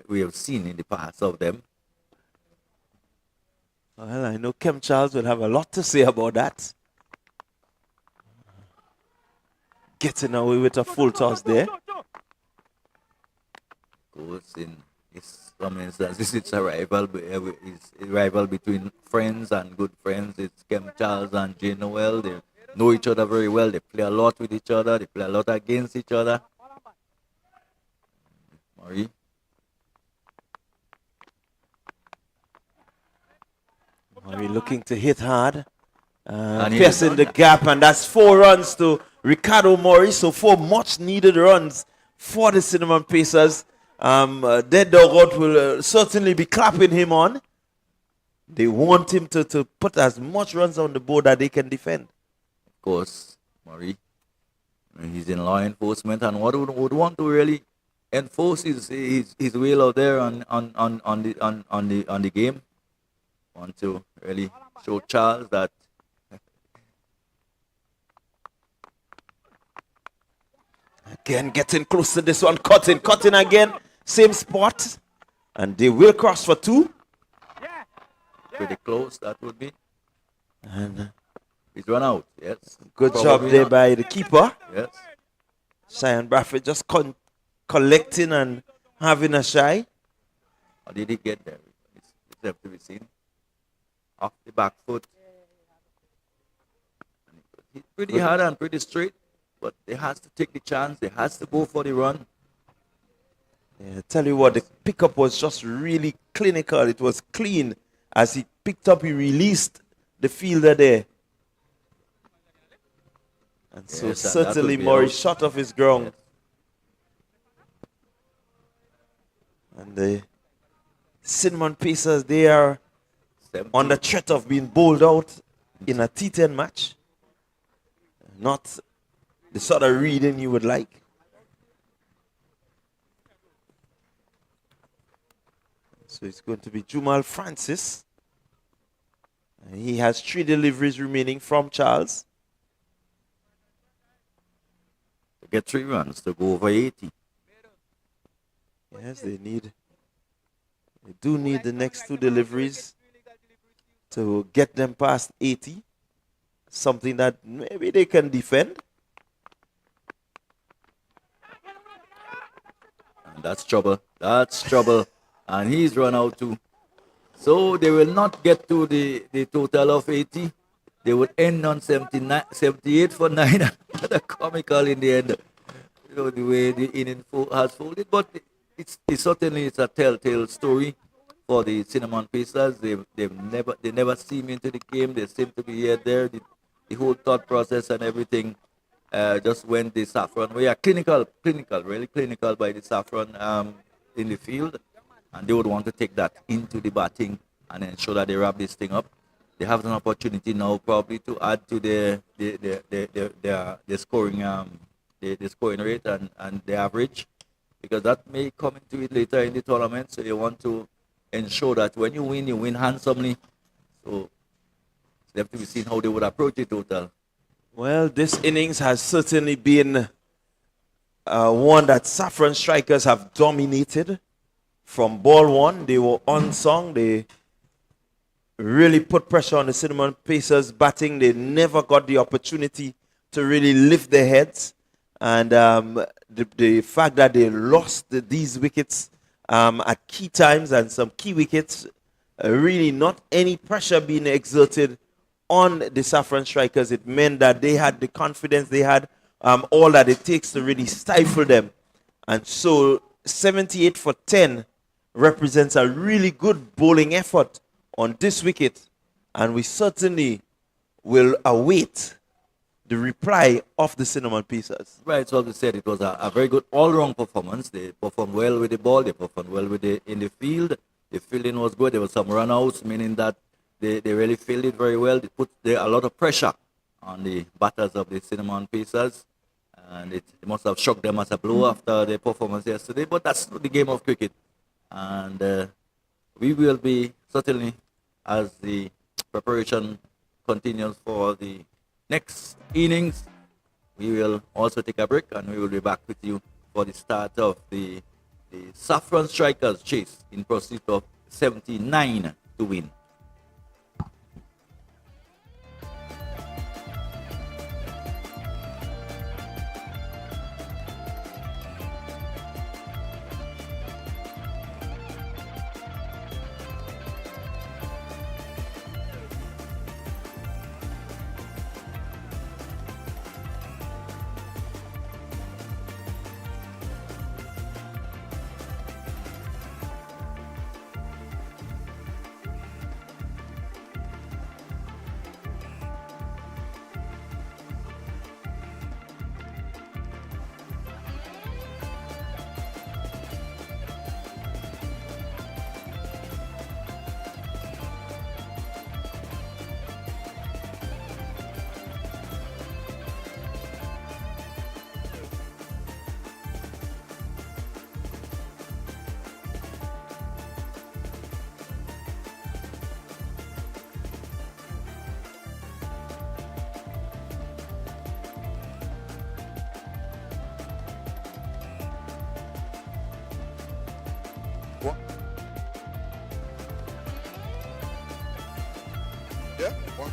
we have seen in the past of them. Well, I know Kem Charles will have a lot to say about that. Getting away with a full toss there. Of course, in some instances, it's a rival between friends and good friends. It's Kem Charles and Jay Noel. They know each other very well. They play a lot with each other. They play a lot against each other. Murray. Murray looking to hit hard. Piercing the gap, and that's 4 runs to Ricardo Murray. So 4 much needed runs for the Cinnamon Pacers. Their dugout will certainly be clapping him on. They want him to put as much runs on the board that they can defend. Of course, Murray. He's in law enforcement, and what would want to really enforce his will out there on the game. Want to really show Charles that. Again, getting close to this one. Cutting again. Same spot. And they will cross for 2. Pretty close, that would be. And he's run out, yes. Good job there by the keeper. Yes. Cheyenne Bradford just collecting and having a shy. How did he get there? It's left to be seen. Off the back foot. He's pretty hard and pretty straight. But they has to take the chance. They has to go for the run. Yeah, tell you what, the pickup was just really clinical. It was clean. As he picked up, he released the fielder there. And so Yes, certainly Murray shot off his ground. Yes. And the Cinnamon Pacers, they are 70. on the threat of being bowled out in a T10 match. Not the sort of reading you would like. So it's going to be Jumal Francis. And he has 3 deliveries remaining from Charles. To get 3 runs to go over 80. Yes, they do need the next 2 deliveries to get them past 80. Something that maybe they can defend. And that's trouble. That's trouble. And he's run out too. So they will not get to the total of 80. They would end on 78 for 9. That's comical in the end. You know, the way the inning has folded. But it's certainly a telltale story for the Cinnamon Pacers. They never seem into the game. They seem to be here there. The whole thought process and everything just went the Saffron way. Clinical, really clinical by the Saffron in the field. And they would want to take that into the batting and ensure that they wrap this thing up. they have an opportunity now probably to add to the scoring the scoring rate and the average, because that may come into it later in the tournament. So you want to ensure that when you win handsomely. So they have to be seen how they would approach the total. Well, this innings has certainly been one that Saffron strikers have dominated. From ball one, they were unsung. They really put pressure on the Cinnamon Pacers batting. They never got the opportunity to really lift their heads. And the fact that they lost these wickets at key times and some key wickets, really not any pressure being exerted on the Saffron strikers. It meant that they had the confidence, they had all that it takes to really stifle them. And so 78 for 10 represents a really good bowling effort on this wicket. And we certainly will await the reply of the Cinnamon Pacers. Right, so as we said, it was a very good all-round performance. They performed well with the ball, they performed well with in the field. The fielding was good. There were some run-outs, meaning that they really fielded very well. They put a lot of pressure on the batters of the Cinnamon Pacers, and it must have shocked them as a blow after their performance yesterday. But that's the game of cricket, and we will be certainly, as the preparation continues for the next innings, we will also take a break, and we will be back with you for the start of the Saffron Strikers chase in pursuit of 79 to win. Yeah, one.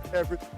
put everything.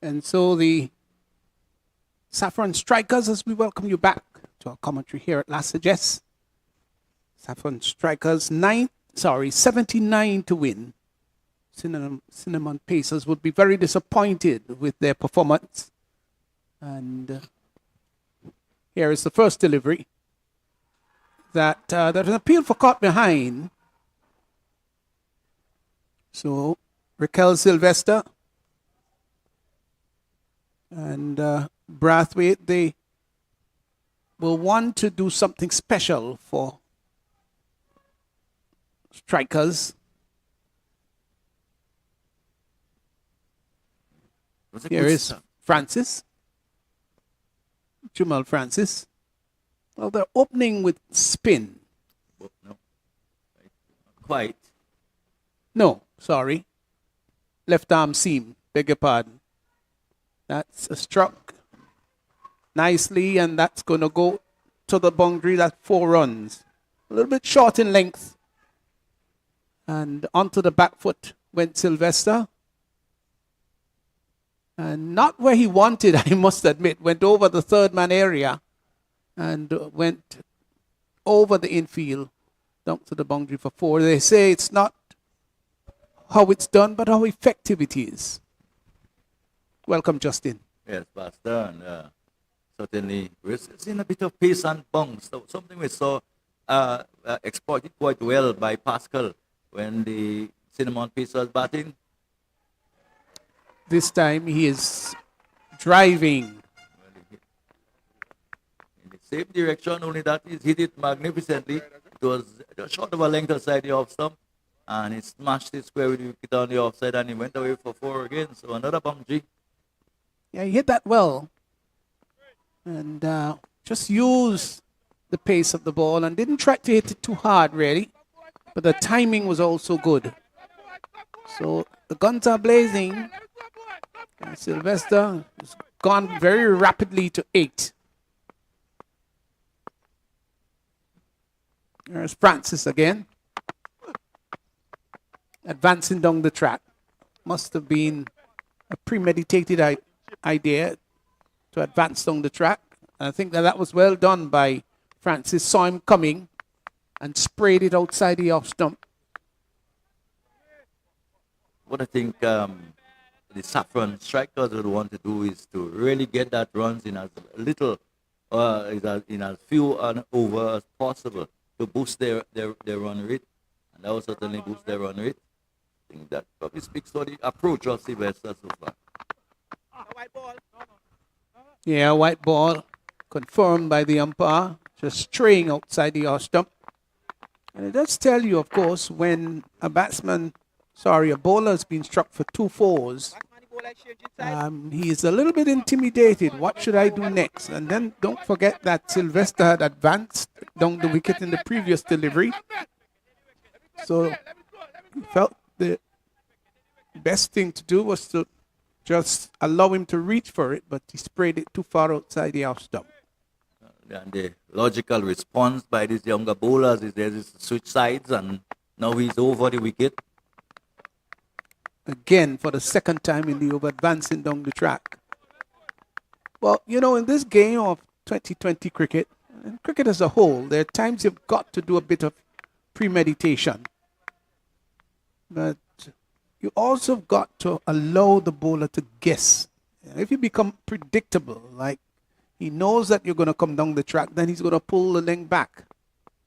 And so the Saffron Strikers, as we welcome you back to our commentary here at Last Suggest. Saffron Strikers 79 to win. Cinnamon Pacers would be very disappointed with their performance. And here is the first delivery. That there's an appeal for caught behind. So Raquel Sylvester and Brathwaite, they will want to do something special for strikers. Here is Francis. Jamal Francis. Well, they're opening with spin. No. Quite. No, sorry. Left arm seam. Beg your pardon. That's a struck nicely, and that's going to go to the boundary. That's 4 runs. A little bit short in length. And onto the back foot went Sylvester. And not where he wanted, I must admit. Went over the third man area and went over the infield down to the boundary for 4. They say it's not how it's done, but how effective it is. Welcome, Justin. Yes, Pastor. And, certainly, we're seeing a bit of pace and bounce. So something we saw exploited quite well by Pascal when the Cinnamon Pace was batting. This time he is driving. In the same direction, only that he hit it magnificently. It was just short of a length aside the off stump, and he smashed it square with the wicket on the offside, and he went away for 4 again. So another boundary. Yeah, he hit that well. And just used the pace of the ball and didn't try to hit it too hard, really. But the timing was also good. So the guns are blazing. And Sylvester has gone very rapidly to 8. There's Francis again. advancing down the track. Must have been a premeditated idea to advance down the track. And I think that was well done by Francis. Saw him coming and sprayed it outside the off stump. What I think the Saffron strikers would want to do is to really get that runs in as little, in as few and over as possible to boost their run rate, and that will certainly boost their run rate. I think that probably speaks for the approach of Sylvester so far. Yeah, white ball confirmed by the umpire, just straying outside the off stump. And it does tell you, of course, when a bowler has been struck for 2 fours, he is a little bit intimidated. What should I do next? And then don't forget that Sylvester had advanced down the wicket in the previous delivery. So he felt the best thing to do was to just allow him to reach for it, but he sprayed it too far outside the off stump. And the logical response by these younger bowlers is they just switch sides, and now he's over the wicket. Again, for the second time in the over, advancing down the track. Well, you know, in this game of 2020 cricket, and cricket as a whole, there are times you've got to do a bit of premeditation. But you also got to allow the bowler to guess. If you become predictable, like he knows that you're going to come down the track, then he's going to pull the length back.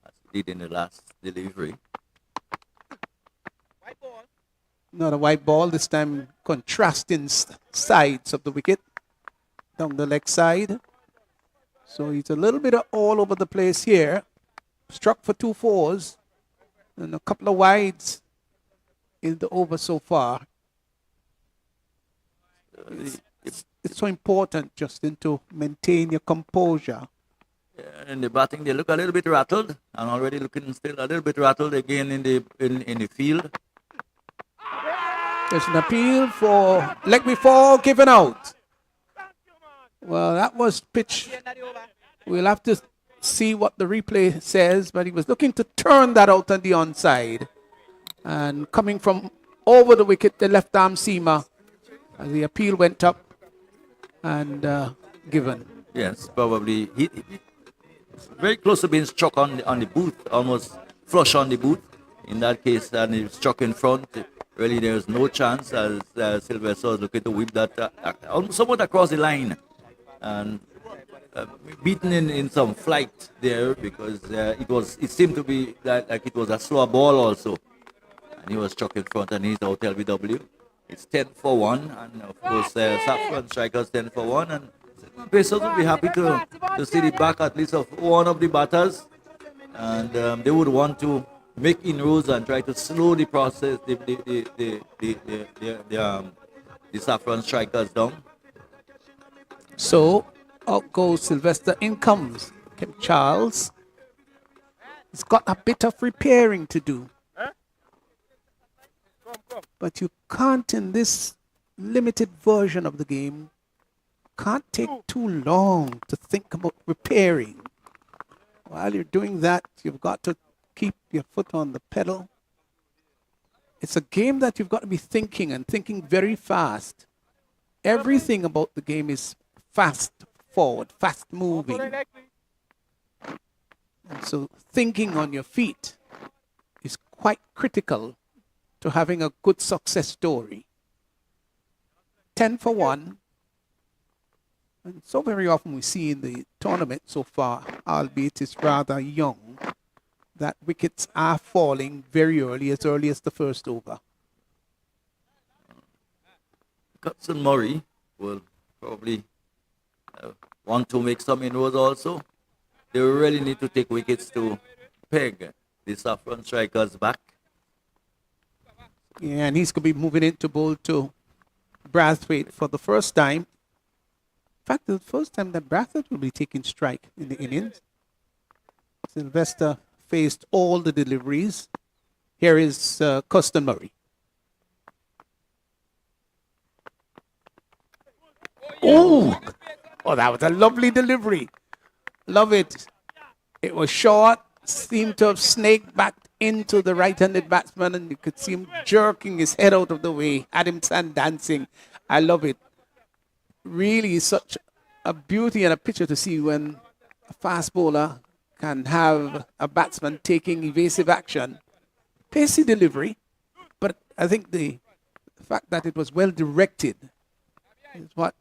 As he did in the last delivery. Not a white ball, this time contrasting sides of the wicket down the leg side. So he's a little bit all over the place here. Struck for 2 fours and a couple of wides in the over so far. It's so important, Justin, to maintain your composure. In the batting, they look a little bit rattled, and already looking still a little bit rattled again in the field. There's an appeal for leg before given out. Well, that was pitch. We'll have to see what the replay says, but he was looking to turn that out on the onside. And coming from over the wicket, the left arm seamer, as the appeal went up and given. Yes, probably. He very close to being struck on the boot, almost flush on the boot. In that case, and he struck in front. Really, there's no chance as Sylvester was looking to whip that almost somewhat across the line. And beaten in some flight there because it seemed to be like it was a slower ball also. And he was struck in front and he's out LBW. It's 10 for 1, and of course Saffron strikers 10 for 1, and Pacers will be happy to see the back at least of one of the batters, and they would want to make inroads and try to slow the process, the Saffron strikers down. So out goes Sylvester, in comes Kim Charles. He's got a bit of repairing to do. But you can't, in this limited version of the game, can't take too long to think about repairing. While you're doing that, you've got to keep your foot on the pedal. It's a game that you've got to be thinking, and thinking very fast. Everything about the game is fast forward, fast moving. And so thinking on your feet is quite critical to having a good success story. 10 for 1. And so very often we see in the tournament so far, albeit it's rather young, that wickets are falling very early as the first over. Cutson Murray will probably want to make some inroads also. They really need to take wickets to peg the Saffron strikers back. Yeah, and he's going to be moving into bowl to Brathwaite for the first time. In fact, the first time that Brathwaite will be taking strike in the innings. Sylvester faced all the deliveries. Here is Custon Murray. Oh, that was a lovely delivery. Love it. It was short, seemed to have snaked back into the right-handed batsman, and you could see him jerking his head out of the way, Adam Sand dancing. I love it. Really such a beauty and a picture to see when a fast bowler can have a batsman taking evasive action. Pacey delivery, but I think the fact that it was well directed is what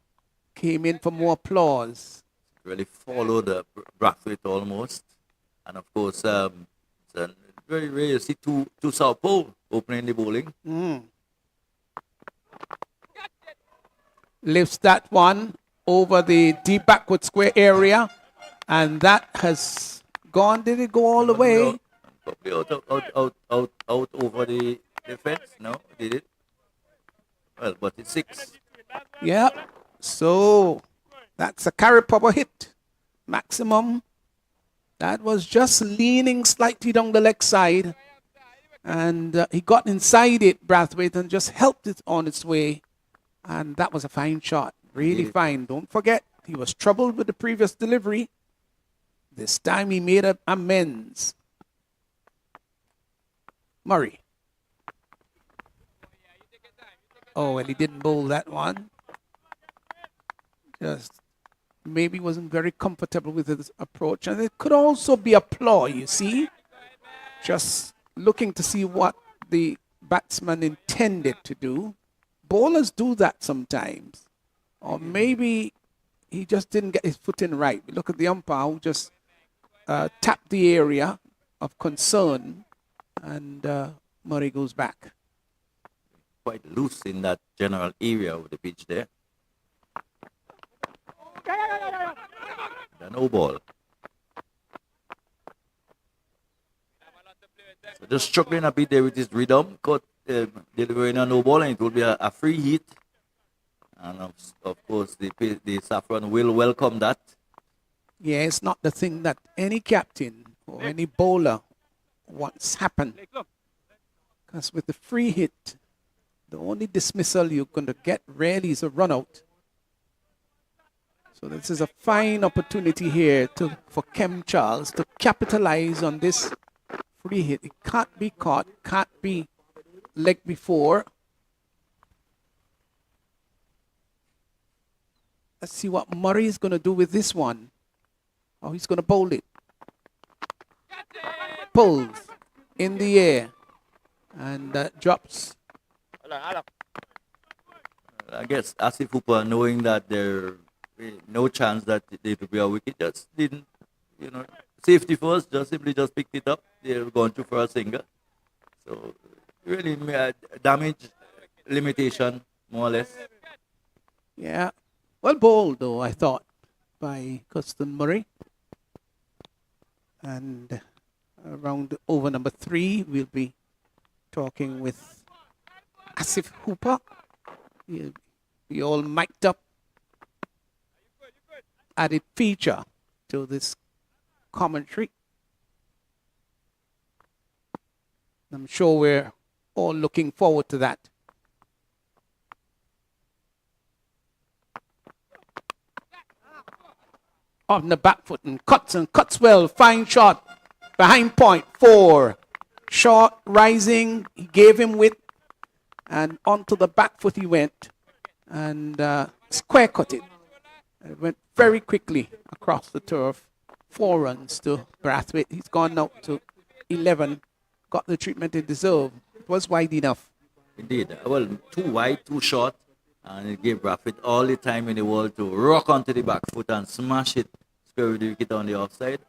came in for more applause. Really followed Brathwaite almost. And of course, it's very rare to see two southpaw opening the bowling. Lifts that one over the deep backward square area, and that has gone. Did it go all the way? Probably out over the fence. No, did it? Well, but it's 6. Yeah. So that's a carry proper hit. Maximum. That was just leaning slightly down the leg side. And he got inside it, Brathwaite, and just helped it on its way. And that was a fine shot. Really fine. Don't forget, he was troubled with the previous delivery. This time he made amends. Murray. Oh, well, he didn't bowl that one. Just maybe wasn't very comfortable with his approach. And it could also be a ploy, you see. Just looking to see what the batsman intended to do. Bowlers do that sometimes. Or maybe he just didn't get his foot in right. Look at the umpire who just tapped the area of concern, and Murray goes back. Quite loose in that general area of the pitch there. The no ball. So just struggling a bit there with his rhythm. Caught delivering a no ball, and it will be a free hit. And of course, the Saffron will welcome that. Yeah, it's not the thing that any captain or any bowler wants happen. Because with the free hit, the only dismissal you're going to get really is a run out. So this is a fine opportunity here for Kem Charles to capitalize on this free hit. It can't be caught, can't be leg before. Let's see what Murray is going to do with this one. Oh, he's going to bowl it. Pulls in the air and drops. I guess Asif Hooper, knowing that there no chance that it will be a wicket, just didn't, safety first, just picked it up. They're going to for a single. So really damage limitation, more or less. Yeah. Well bowled, though, I thought, by Custon Murray. And around over number 3, we'll be talking with Asif Hooper. He'll be all mic'd up. Added feature to this commentary. I'm sure we're all looking forward to that. On the back foot and cuts well. Fine shot. Behind point. 4. Short, rising. He gave him width. And onto the back foot he went. And square cut it. It went very quickly across the turf. 4 runs to Brathwaite. He's gone out to 11. Got the treatment he deserved. It was wide enough. Indeed. Well, too wide, too short. And it gave Brathwaite all the time in the world to rock onto the back foot and smash it square with the wicket on the offside.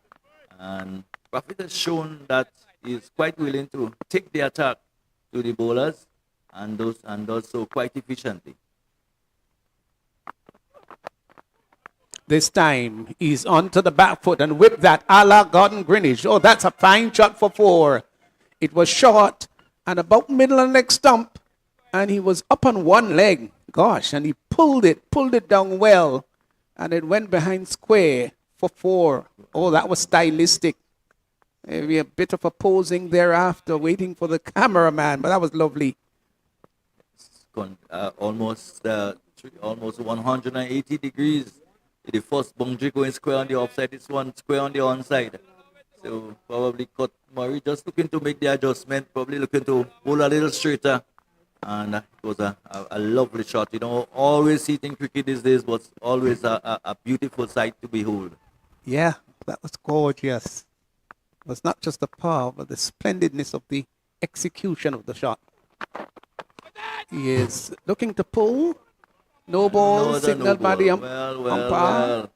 And Brathwaite has shown that he's quite willing to take the attack to the bowlers and does so quite efficiently. This time he's onto the back foot and whipped that a la Gordon Greenwich. Oh, that's a fine shot for 4. It was short and about middle and leg stump. And he was up on one leg. Gosh, and he pulled it down well. And it went behind square for 4. Oh, that was stylistic. Maybe a bit of a posing thereafter, waiting for the cameraman, but that was lovely. Almost 180 degrees. The first boundary going square on the offside, this one square on the onside. So probably cut Murray just looking to make the adjustment, probably looking to pull a little straighter. And it was a lovely shot. You know, always hitting cricket these days was always a beautiful sight to behold. Yeah, that was gorgeous. It was not just the power, but the splendidness of the execution of the shot. He is looking to pull. No ball, No, signaled by the umpire. well.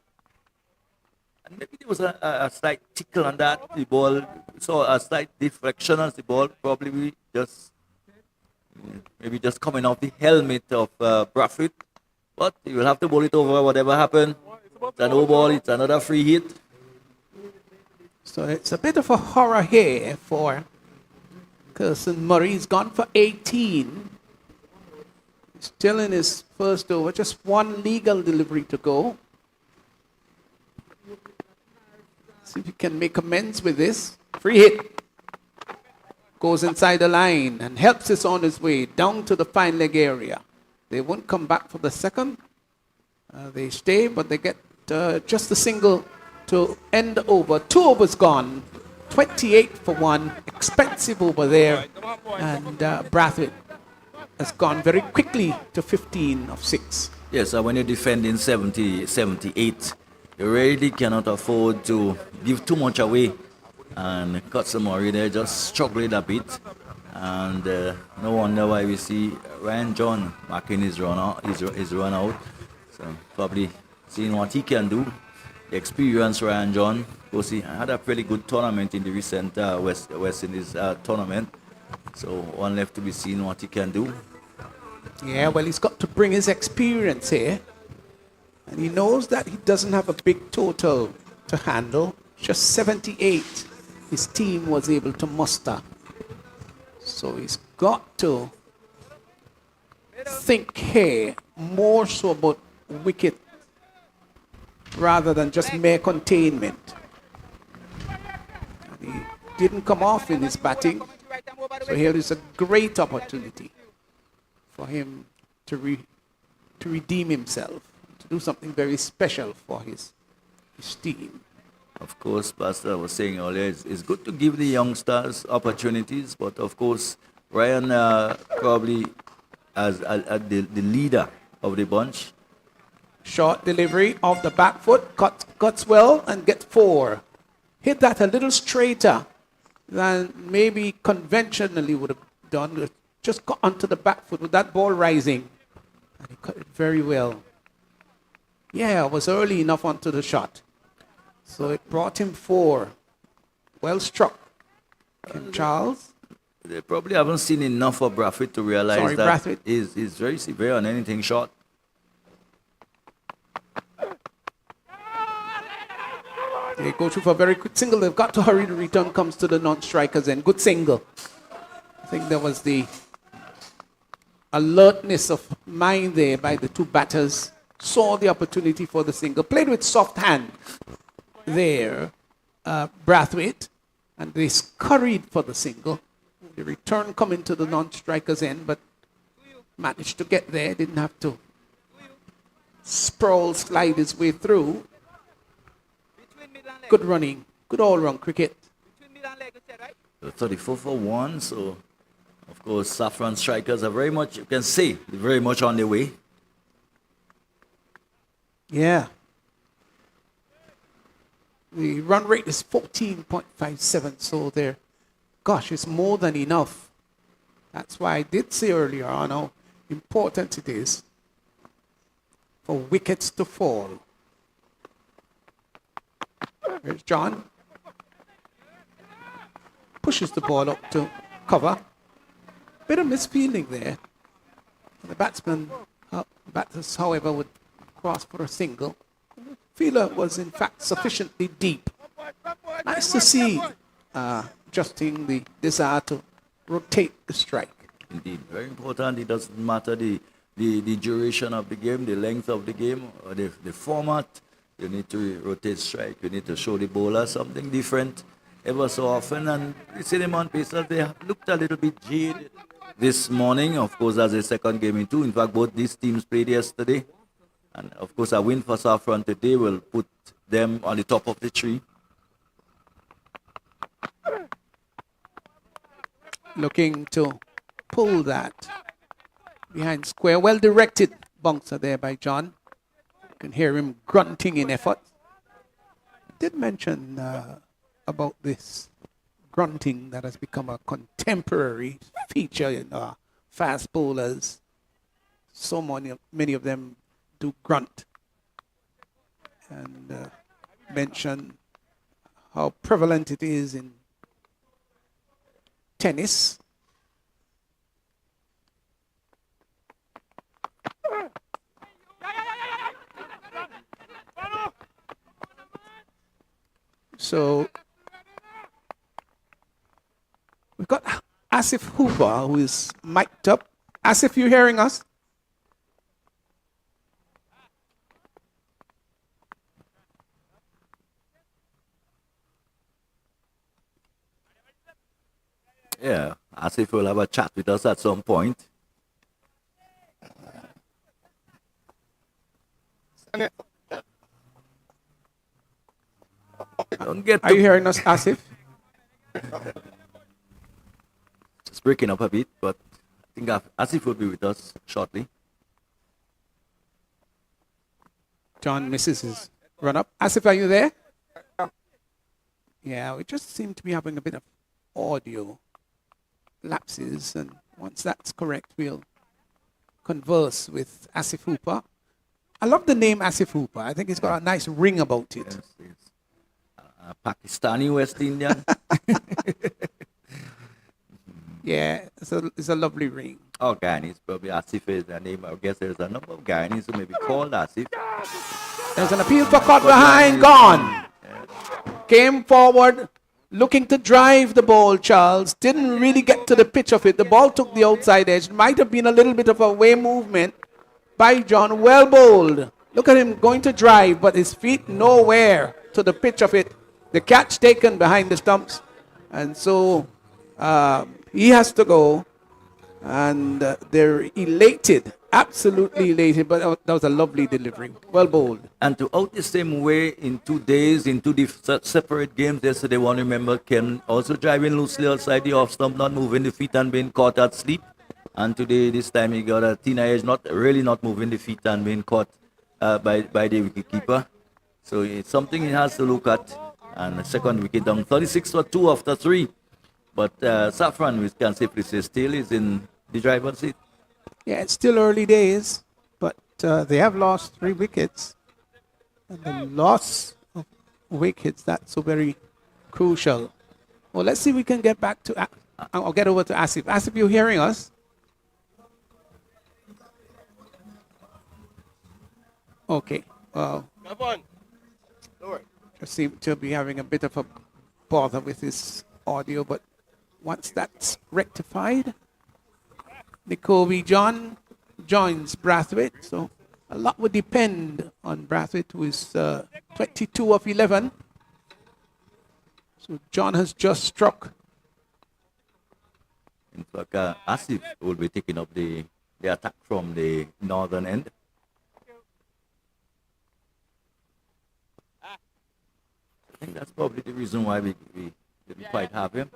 And maybe there was a slight tickle on that. The ball saw a slight deflection as the ball probably maybe just coming off the helmet of Bradford. But you will have to bowl it over whatever happened. It's a no ball, it's another free hit. So it's a bit of a horror here for Kirsten Murray. He's gone for 18. Still in his first over, just one legal delivery to go. See if he can make amends with this. Free hit. Goes inside the line and helps us on his way down to the fine leg area. They won't come back for the second. They stay, but they get just a single to end the over. 2 overs gone. 28 for 1. Expensive over there. And Brathwaite has gone very quickly to 15 of 6. Yes, when you're defending 78, you really cannot afford to give too much away. And Murray there just struggling a bit. And no wonder why we see Ryan John marking his run out. So probably seeing what he can do. The experienced Ryan John, because he had a pretty good tournament in the recent West Indies tournament. So one left to be seen what he can do. Yeah, well, he's got to bring his experience here. And he knows that he doesn't have a big total to handle. Just 78 his team was able to muster. So he's got to think here more so about wicket rather than just mere containment. And he didn't come off in his batting. So here is a great opportunity for him to redeem himself, to do something very special for his team. Of course, Pastor was saying earlier, it's good to give the youngsters opportunities, but of course, Ryan probably as the leader of the bunch. Short delivery off the back foot, cuts well and gets 4. Hit that a little straighter than maybe conventionally would have done. Just got onto the back foot with that ball rising. And he cut it very well. Yeah, it was early enough onto the shot. So it brought him 4. Well struck. Kim Charles. They probably haven't seen enough of Brathwaite to realize that he's very severe on anything short. They go through for a very quick single. They've got to hurry. The return comes to the non-strikers end. Good single. I think there was the alertness of mind there by the 2 batters. Saw the opportunity for the single. Played with soft hand there, Brathwaite. And they scurried for the single. The return coming to the non-strikers end, but managed to get there. Didn't have to sprawl, slide his way through. Good running, good all-round cricket. 34 for 1, so of course Saffron strikers are very much, you can say, very much on their way. Yeah. The run rate is 14.57, so there, gosh, it's more than enough. That's why I did say earlier on how important it is for wickets to fall. Here's John. Pushes the ball up to cover. Bit of misfielding there. The batters, however, would cross for a single. The fielder was in fact sufficiently deep. Nice to see adjusting the desire to rotate the strike. Indeed, very important. It doesn't matter the duration of the game, the length of the game, or the format. You need to rotate strike. You need to show the bowler something different ever so often. And the Cinnamon Pacers, they have looked a little bit jaded this morning, of course, as a second game in 2. In fact, both these teams played yesterday. And, of course, a win for Saffron today will put them on the top of the tree. Looking to pull that behind square. Well directed bouncer there by John. You can hear him grunting in effort. Did mention about this grunting that has become a contemporary feature in fast bowlers. So many of them do grunt. And mention how prevalent it is in tennis. So we've got Asif Hooper, who is mic'd up. Asif, you hearing us? Yeah, Asif will have a chat with us at some point. Don't get Are you hearing us, Asif? It's breaking up a bit, but I think Asif will be with us shortly. John misses his run up. Asif, are you there? Yeah, we just seem to be having a bit of audio lapses, and once that's correct, we'll converse with Asif Hooper. I love the name Asif Hooper. I think it's got a nice ring about it. Yes, yes. Pakistani West Indian. Yeah, it's a lovely ring. Oh, Guyanese, probably Asif is the name. I guess there's a number of Guyanese who may be called Asif. There's an appeal for cut behind, gone. Came forward, looking to drive the ball, Charles. Didn't really get to the pitch of it. The ball took the outside edge. Might have been a little bit of a way movement by John. Well bowled. Look at him going to drive, but his feet nowhere to the pitch of it. The catch taken behind the stumps. And so he has to go. And they're elated, absolutely elated. But that was a lovely delivery. Well bowled. And to out the same way in 2 days, in two separate games, yesterday, one remember Ken also driving loosely outside the off stump, not moving the feet and being caught at sleep. And today, this time, he got a thin edge, not moving the feet and being caught by the wicketkeeper. So it's something he has to look at. And the second wicket down, 36 for 2 after 3. But Saffron, we can safely say, still is in the driver's seat. Yeah, it's still early days, but they have lost 3 wickets. And the loss of wickets, that's so very crucial. Well, let's see if we can get back to... I'll get over to Asif. Asif, you hearing us? Okay. Well, just seem to be having a bit of a bother with his audio, but once that's rectified, Nicobi John joins Brathwaite. So a lot would depend on Brathwaite, who is 22 of 11. So John has just struck. In fact, Asif will be taking up the attack from the northern end. I think that's probably the reason why we didn't quite have him.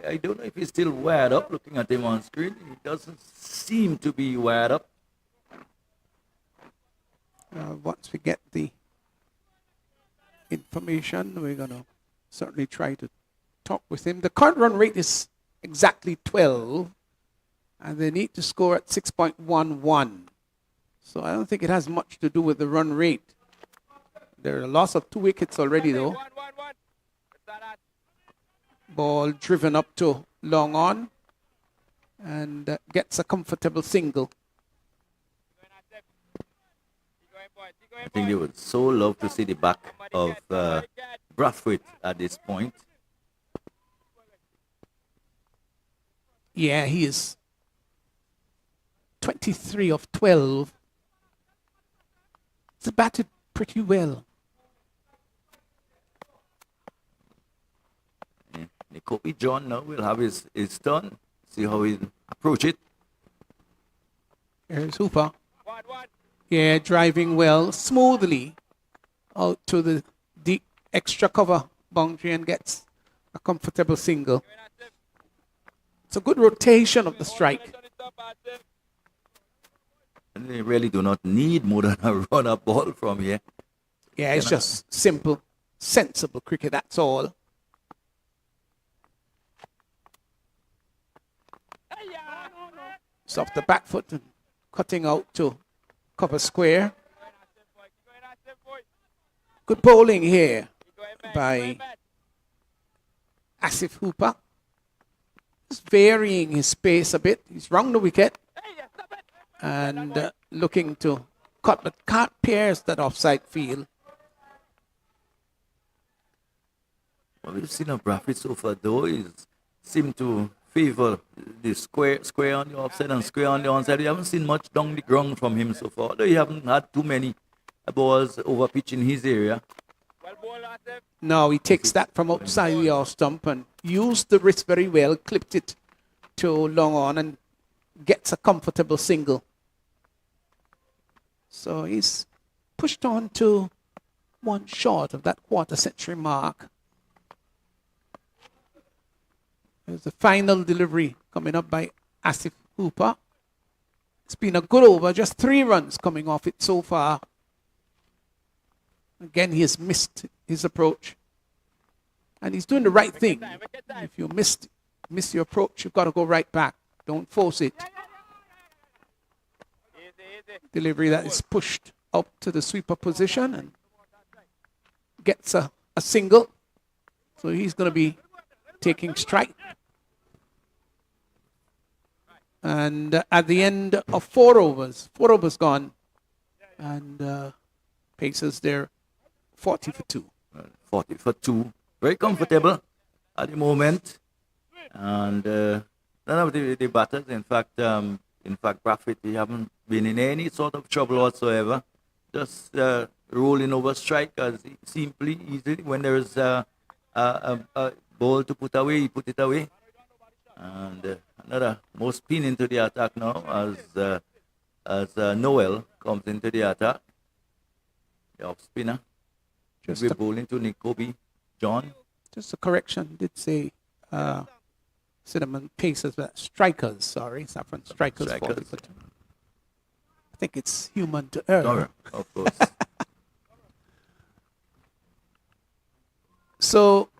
I don't know if he's still wired up. Looking at him on screen, he doesn't seem to be wired up. Once we get the information, we're going to certainly try to talk with him. The current run rate is exactly 12, and they need to score at 6.11. So I don't think it has much to do with the run rate. There are a loss of 2 wickets already, though. Ball driven up to long on, and gets a comfortable single. I think they would so love to see the back of Brathwaite at this point. Yeah, he is 23 of 12. It's batted pretty well. Nicobi John now will have his turn. See how he approach it. Here's Hooper. Yeah, driving well, smoothly out to the deep extra cover boundary and gets a comfortable single. It's a good rotation of the strike. And they really do not need more than a run-up ball from here. Yeah, it's just simple, sensible cricket, that's all. It's off the back foot and cutting out to cover square. Good bowling here by Asif Hooper. He's varying his pace a bit. He's round the wicket and looking to cut, but can't pierce that offside field. What we've seen of Bradford so far, though, is seem to favor the square on the offside and square on the onside. We haven't seen much down the ground from him so far, although he haven't had too many balls over pitch in his area. No, he takes that from outside the off stump and used the wrist very well, clipped it to long on and gets a comfortable single. So he's pushed on to one short of that quarter century mark. There's the final delivery coming up by Asif Hooper. It's been a good over, just 3 runs coming off it so far. Again, he has missed his approach. And he's doing the right thing. If you miss your approach, you've got to go right back. Don't force it. Delivery that is pushed up to the sweeper position and gets a single. So he's going to be taking strike. And at the end of 4 overs gone, and Pacers there 40 for 2. 40 for 2. Very comfortable at the moment. And none of the batters, in fact, Bradford, they haven't been in any sort of trouble whatsoever. Just rolling over strikers simply, easily. When there is a ball to put away, he put it away. And another more spin into the attack now as Noel comes into the attack. The off spinner. We're bowling to Nicobi John. Just a correction, did say Cinnamon Pacers, but Strikers, sorry. Saffron Strikers. 40 for 2. I think it's human to err. Of course. So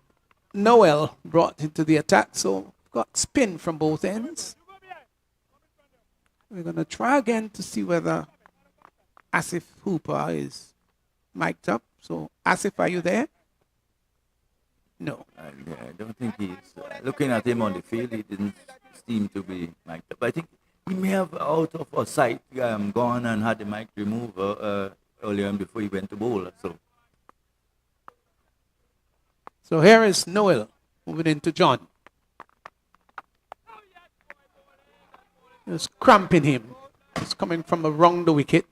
Noel brought into the attack, so got spin from both ends. We're going to try again to see whether Asif Hooper is mic'd up. So, Asif, are you there? No. I don't think he's looking at him on the field. He didn't seem to be mic'd up. I think he may have out of sight gone and had the mic removed earlier on before he went to bowl. So here is Noel moving into John. Just cramping him. It's coming from around the wicket.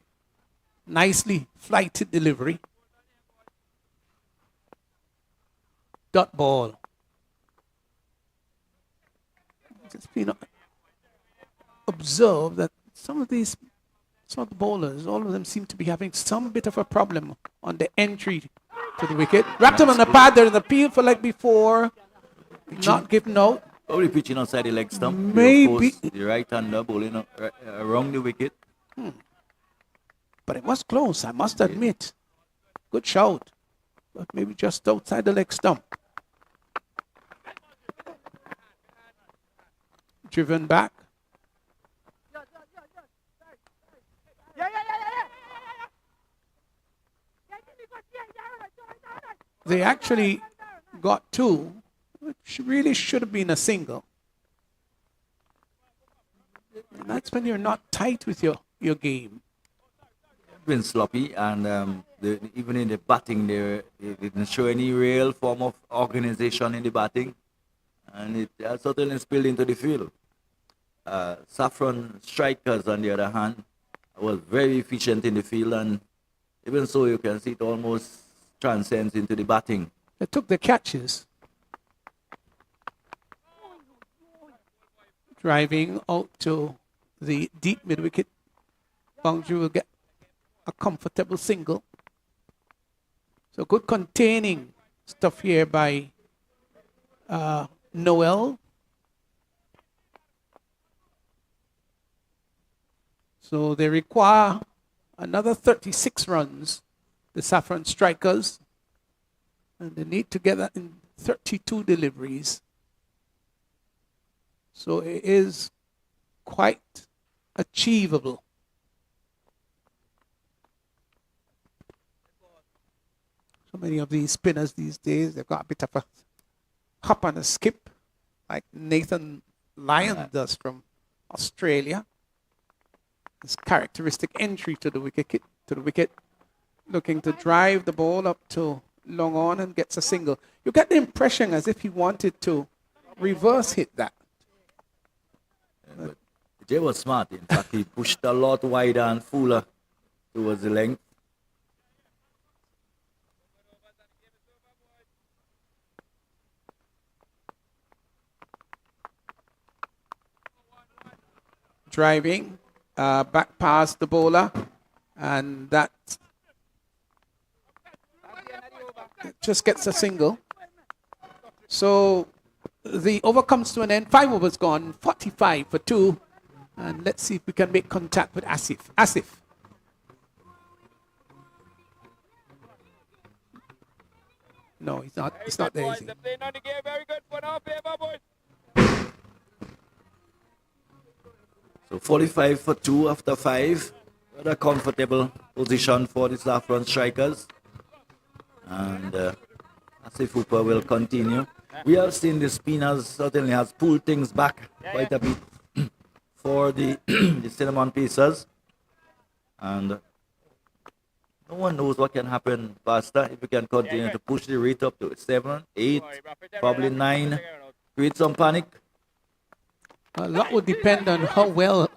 Nicely flighted delivery. Dot ball. It's been observed that some of the bowlers, all of them seem to be having some bit of a problem on the entry to the wicket. Wrapped him on the pad there in the peel for like before. Not given out. Probably pitching outside the leg stump. Maybe. Of course, the right-hander bowling around the wicket. But it was close, I must admit. Good shout. But maybe just outside the leg stump. Driven back. They actually got 2, which really should have been a single. And that's when you're not tight with your game. Been sloppy, and even in the batting, they didn't show any real form of organization in the batting, and it certainly spilled into the field. Saffron Strikers, on the other hand, was very efficient in the field, and even so, you can see it almost transcends into the batting. They took the catches. Driving out to the deep mid-wicket. Boundary will get a comfortable single. So good containing stuff here by Noel. So they require another 36 runs, the Saffron Strikers, and they need to get that in 32 deliveries. So it is quite achievable. So many of these spinners these days, they've got a bit of a hop and a skip, like Nathan Lyon does from Australia. His characteristic entry to the wicket, looking to drive the ball up to long on and gets a single. You get the impression as if he wanted to reverse hit that. But Jay was smart. In fact, he pushed a lot wider and fuller towards the length. Driving back past the bowler, and that just gets a single. So the over comes to an end. 5 overs gone, 45 for 2. And let's see if we can make contact with Asif. Asif. No, he's not. It's not there. Is he? So 45 for 2 after 5. What a comfortable position for the Saffron Strikers. And Asif Hooper will continue. We have seen the spinners certainly has pulled things back quite a bit for the, the Cinnamon Pacers. And no one knows what can happen faster if we can continue to push the rate up to 7, 8, probably 9. Create some panic. A lot would depend on how well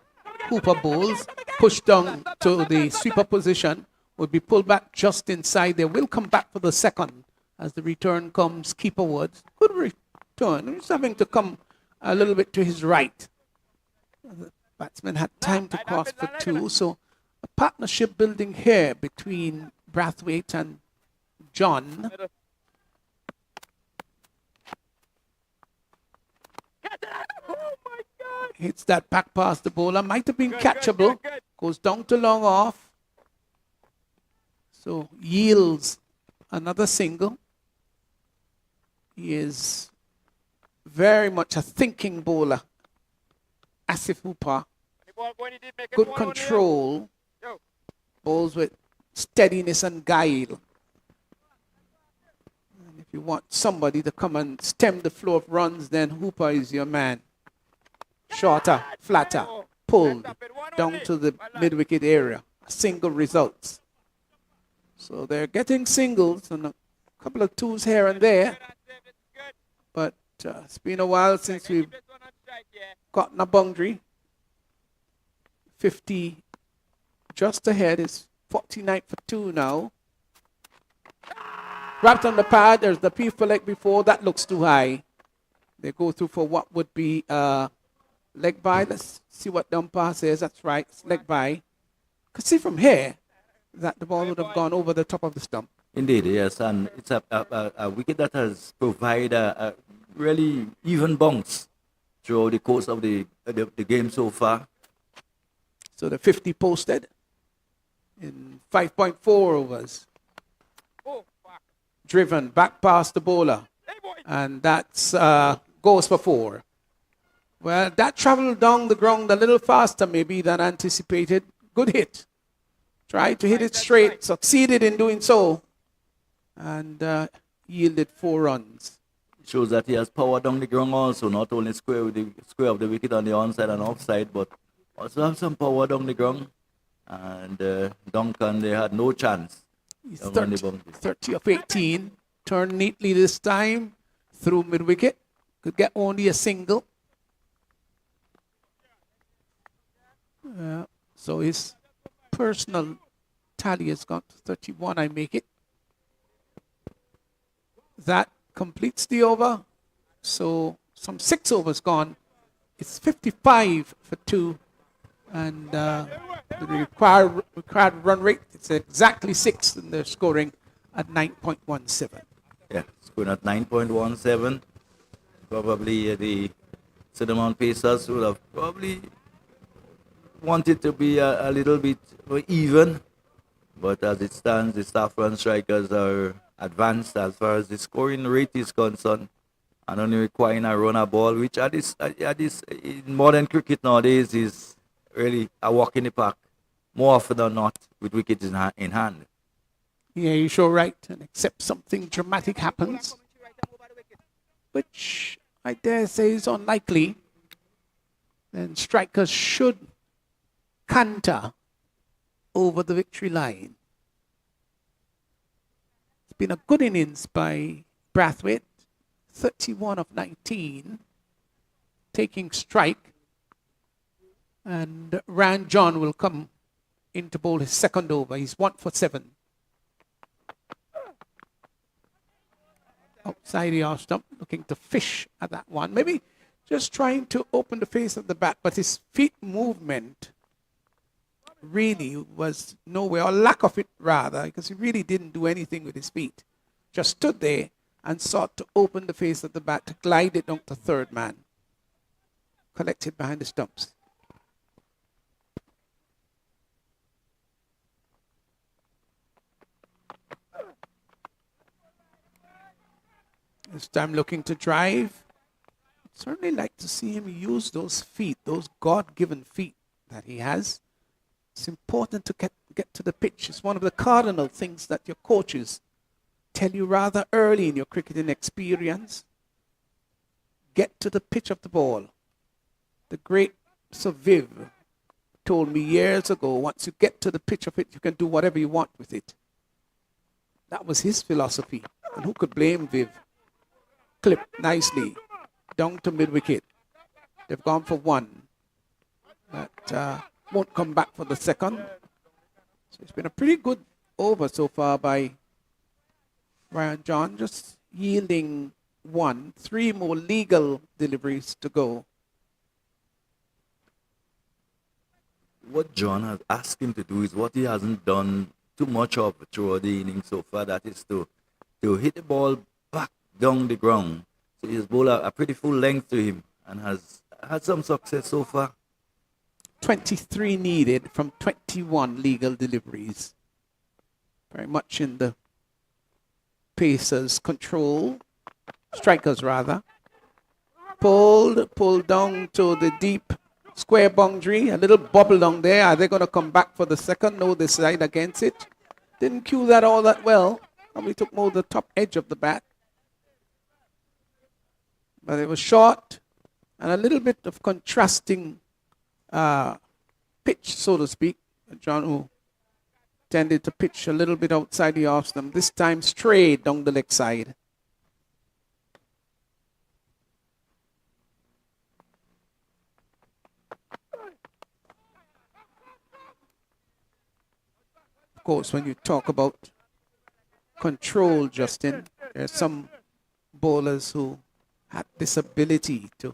Hooper bowls. Push down to the sweeper position, would be pulled back just inside. They will come back for the second as the return comes keeperward. Good return. He's having to come a little bit to his right. The batsman had time to cross for 2. So a partnership building here between Brathwaite and John. Hits that back past the bowler. Might have been catchable. Goes down to long off. So yields another single. He is very much a thinking bowler. Asif Hooper. Good control. Bowls with steadiness and guile. And if you want somebody to come and stem the flow of runs, then Hooper is your man. Shorter, flatter, pulled down to the mid-wicket area. Single results. So they're getting singles and a couple of 2s here and there. But it's been a while since we've gotten a boundary. 50 just ahead is 49 for 2 now. Wrapped on the pad, there's the P for leg before. That looks too high. They go through for what would be leg by. Let's see what the umpire says. That's right, it's leg by. Could see from here that the ball would have gone over the top of the stump. Indeed, yes, and it's a wicket that has provided a really even bounce throughout the course of the game so far. So the 50 posted in 5.4 overs. Driven back past the bowler, and that's goes for 4. Well, that traveled down the ground a little faster maybe than anticipated. Good hit. Tried to hit it straight, succeeded in doing so, and yielded 4 runs. Shows that he has power down the ground also, not only square of the wicket on the onside and offside, but also have some power down the ground. And Duncan, they had no chance. He's 30 of 18. Turned neatly this time through mid-wicket. Could get only a single. So his personal tally has gone to 31, I make it. That completes the over. So some 6 overs gone. It's 55 for 2. And the required run rate, it's exactly 6, and they're scoring at 9.17. Yeah, scoring at 9.17. Probably the Cinnamon Pacers would have probably wanted to be a little bit even, but as it stands, the Saffron Strikers are advanced as far as the scoring rate is concerned, and only requiring a runner ball, which at this in modern cricket nowadays is really a walk in the park, more often than not, with wickets in hand. Yeah, you're sure right. And except something dramatic happens, which I dare say is unlikely, then strikers should canter over the victory line. It's been a good innings by Brathwaite, 31 of 19, taking strike. And Ryan John will come in to bowl his second over. He's 1 for 7. Outside the off stump, looking to fish at that one. Maybe just trying to open the face of the bat, but his feet movement really was nowhere, or lack of it rather, because he really didn't do anything with his feet. Just stood there and sought to open the face of the bat, to glide it down to third man. Collected behind the stumps. This time looking to drive. Certainly like to see him use those feet, those God-given feet that he has. It's important to get to the pitch. It's one of the cardinal things that your coaches tell you rather early in your cricketing experience. Get to the pitch of the ball. The great Sir Viv told me years ago, once you get to the pitch of it, you can do whatever you want with it. That was his philosophy. And who could blame Viv? Clipped nicely down to mid-wicket. They've gone for one. But won't come back for the second. So it's been a pretty good over so far by Ryan John, just yielding one. 3 more legal deliveries to go. What John has asked him to do is what he hasn't done too much of throughout the inning so far, that is to hit the ball back down the ground. So he's bowled a pretty full length to him and has had some success so far. 23 needed from 21 legal deliveries. Very much in the Pacers' control. Strikers, rather. Pulled down to the deep square boundary. A little bubble down there. Are they going to come back for the second? No, they side against it. Didn't cue that all that well. Probably took more the top edge of the bat. But it was short and a little bit of contrasting pitch, so to speak. John, who tended to pitch a little bit outside the off stump, this time straight down the leg side. Of course, when you talk about control, Justin, there's some bowlers who had this ability to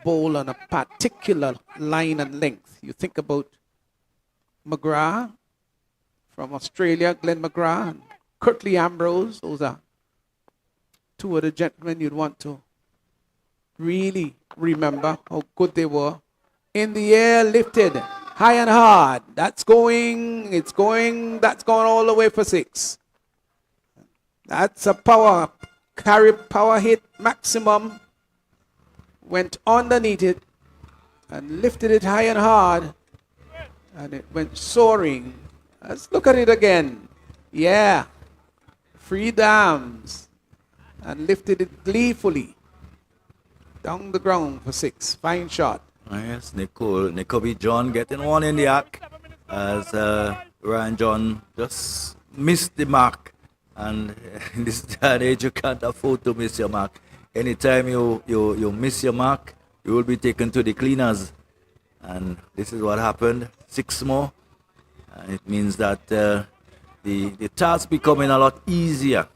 bowl on a particular line and length. You think about McGrath from Australia, Glenn McGrath, and Curtly Ambrose. Those are two of the gentlemen you'd want to really remember how good they were. In the air, lifted, high and hard. That's going all the way for 6. That's a power hit maximum. Went underneath it and lifted it high and hard, and it went soaring. Let's look at it again. Yeah, freed the arms and lifted it gleefully down the ground for 6. Fine shot. Yes, Nicoby John getting one in the act as Ryan John just missed the mark. And in this day and age, you can't afford to miss your mark. Anytime you miss your mark, you will be taken to the cleaners. And this is what happened. 6 more. And it means that the task becoming a lot easier.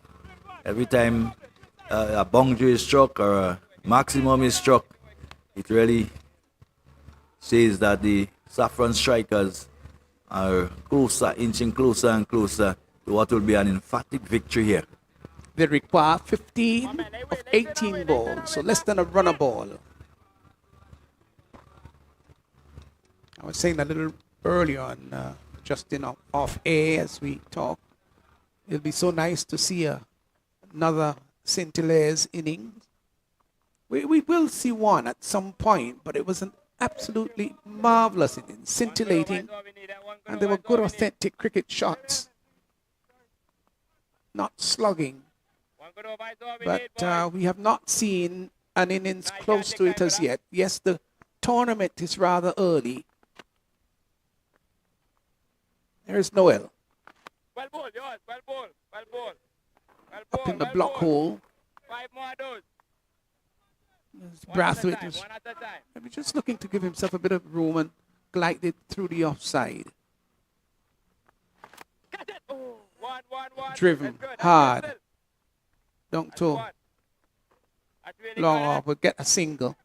Every time a boundary is struck or a maximum is struck, it really says that the Saffron Strikers are closer, inching closer and closer to what will be an emphatic victory here. They require 15 of 18 balls, so less than a runner ball. I was saying a little earlier on, just off air as we talk, it'll be so nice to see another Saint-Hilaire's innings. We will see one at some point, but it was an absolutely marvelous inning, scintillating, and they were good, authentic cricket shots. Not slugging, but we have not seen an innings close to it as yet. Yes, the tournament is rather early. There's Noel. Up in the block hole. Brathwaite was maybe just looking to give himself a bit of room and glided through the offside. Driven hard. Don't to long off, but get a single.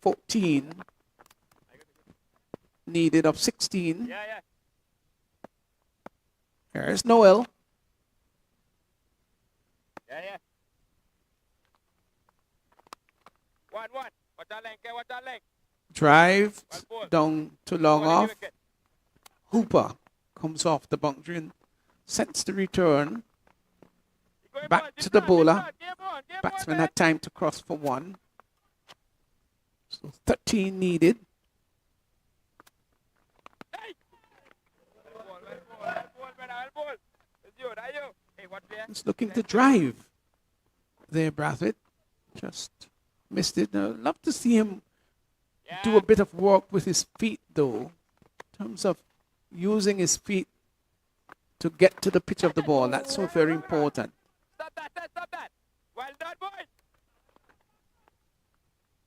14 needed of 16. There's Noel. Drive down to long off. Hooper comes off the boundary and sends the return back to the bowler. Batsman had time to cross for one. So 13 needed. He's looking to drive there, Brathwaite. Just missed it. I'd love to see him do a bit of work with his feet, though, in terms of using his feet to get to the pitch of the ball. That's so very important. Stop that. Well done, boys.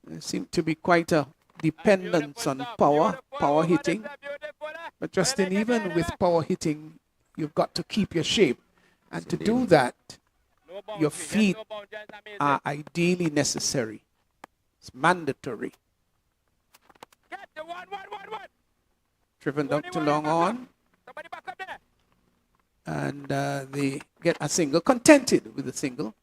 There seems to be quite a dependence on power hitting. But Justin, even with power hitting, you've got to keep your shape. And to do that, your feet are ideally necessary. It's mandatory. Driven down to long on. And they get a single, contented with the single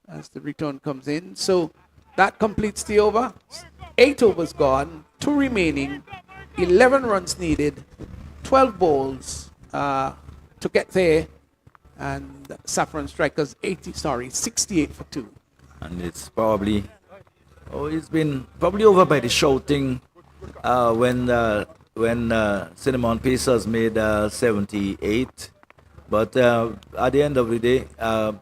as the return comes in. So that completes the over. 8 overs gone, 2 remaining, 11 runs needed, 12 balls to get there. And Saffron Strikers 68 for 2. And it's probably, it's been probably over by the shouting when Cinnamon Pacers made 78. But at the end of the day,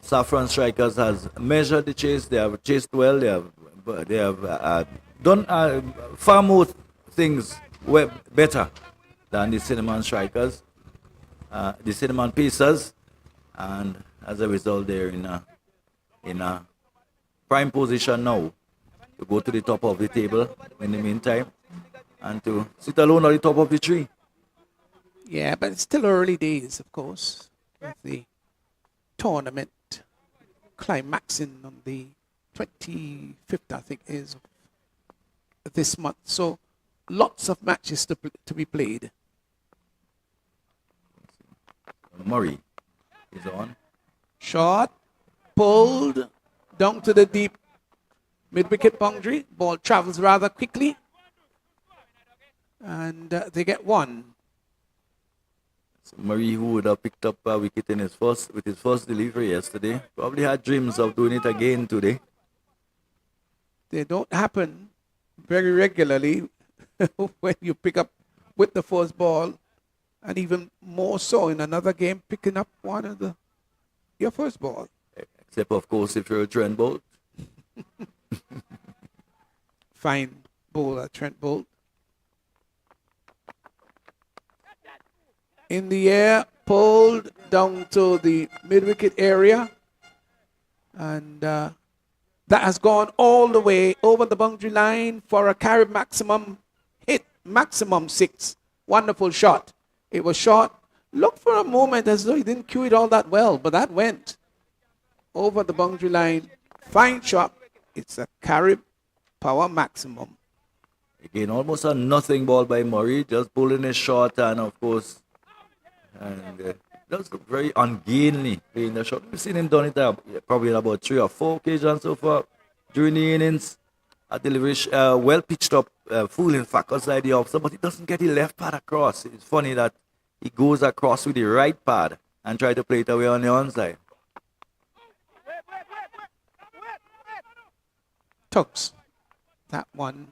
Saffron Strikers has measured the chase. They have chased well. They have done far more things better than the Cinnamon Strikers, the Cinnamon Pacers. And as a result, they're in a prime position now to go to the top of the table in the meantime and to sit alone on the top of the tree. Yeah, but it's still early days, of course, with the tournament climaxing on the 25th, I think, is this month. So lots of matches to be played. Murray is on. Shot, pulled, down to the deep mid-wicket boundary. Ball travels rather quickly. And they get one. So Murray, who would have picked up a wicket in with his first delivery yesterday, probably had dreams of doing it again today. They don't happen very regularly when you pick up with the first ball. And even more so in another game, picking up your first ball. Except, of course, if you're a Trent Bolt. Fine bowler, Trent Bolt. In the air, pulled down to the mid-wicket area. And that has gone all the way over the boundary line for a carry maximum hit, maximum 6. Wonderful shot. It was short. Looked for a moment as though he didn't cue it all that well, but that went over the boundary line. Fine shot. It's a Carib power maximum. Again, almost a nothing ball by Murray, just pulling his shot, and of course, and just very ungainly playing the shot. We've seen him done it probably about 3 or 4 occasions so far during the innings. A delivery, well pitched up, full in fact, outside the offside, but he doesn't get the left pad across. It's funny that he goes across with the right pad and try to play it away on the onside. Tucks that one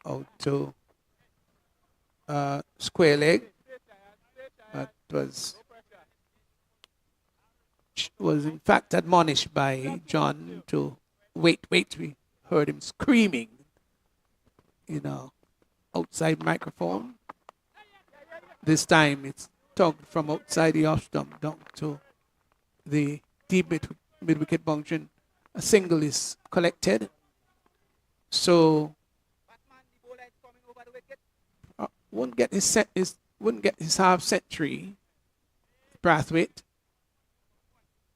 out to square leg. That was in fact admonished by John to wait. We heard him screaming in a outside microphone. This time it's tugged from outside the off stump down to the deep mid-wicket function. A single is collected. So wouldn't get his half century. Brathwaite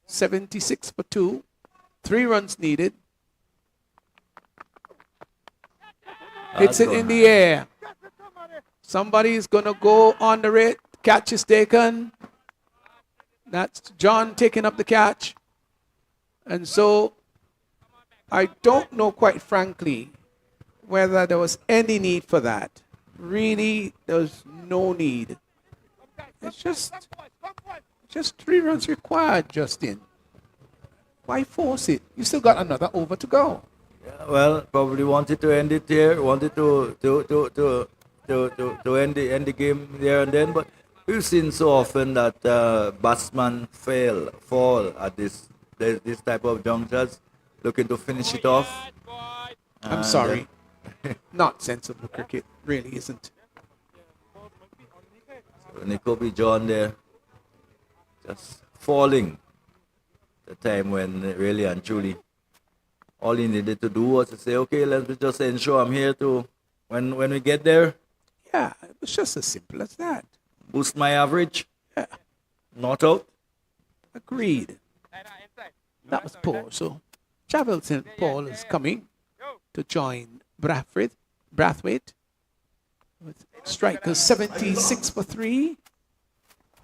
76 for 2. 3 runs needed. Hits it in the air. Somebody's gonna go under it. Catch is taken. That's John taking up the catch. And so I don't know, quite frankly, whether there was any need for that. Really, there was no need. It's just 3 runs required, Justin. Why force it? You still got another over to go. Yeah, well, probably wanted to end it here, wanted to end the game there and then, but we've seen so often that batsmen fall at this type of junctures, looking to finish it off. I'm sorry. Not sensible cricket, really isn't. So Nicoby John there, just falling. The time when really and truly all he needed to do was to say, okay, let's just ensure I'm here to, when we get there. Yeah, it was just as simple as that. Boost my average. Yeah. Not out. Agreed. That was poor. So Javel St. Paul is coming to join Brathwaite with strikers 76 for 3.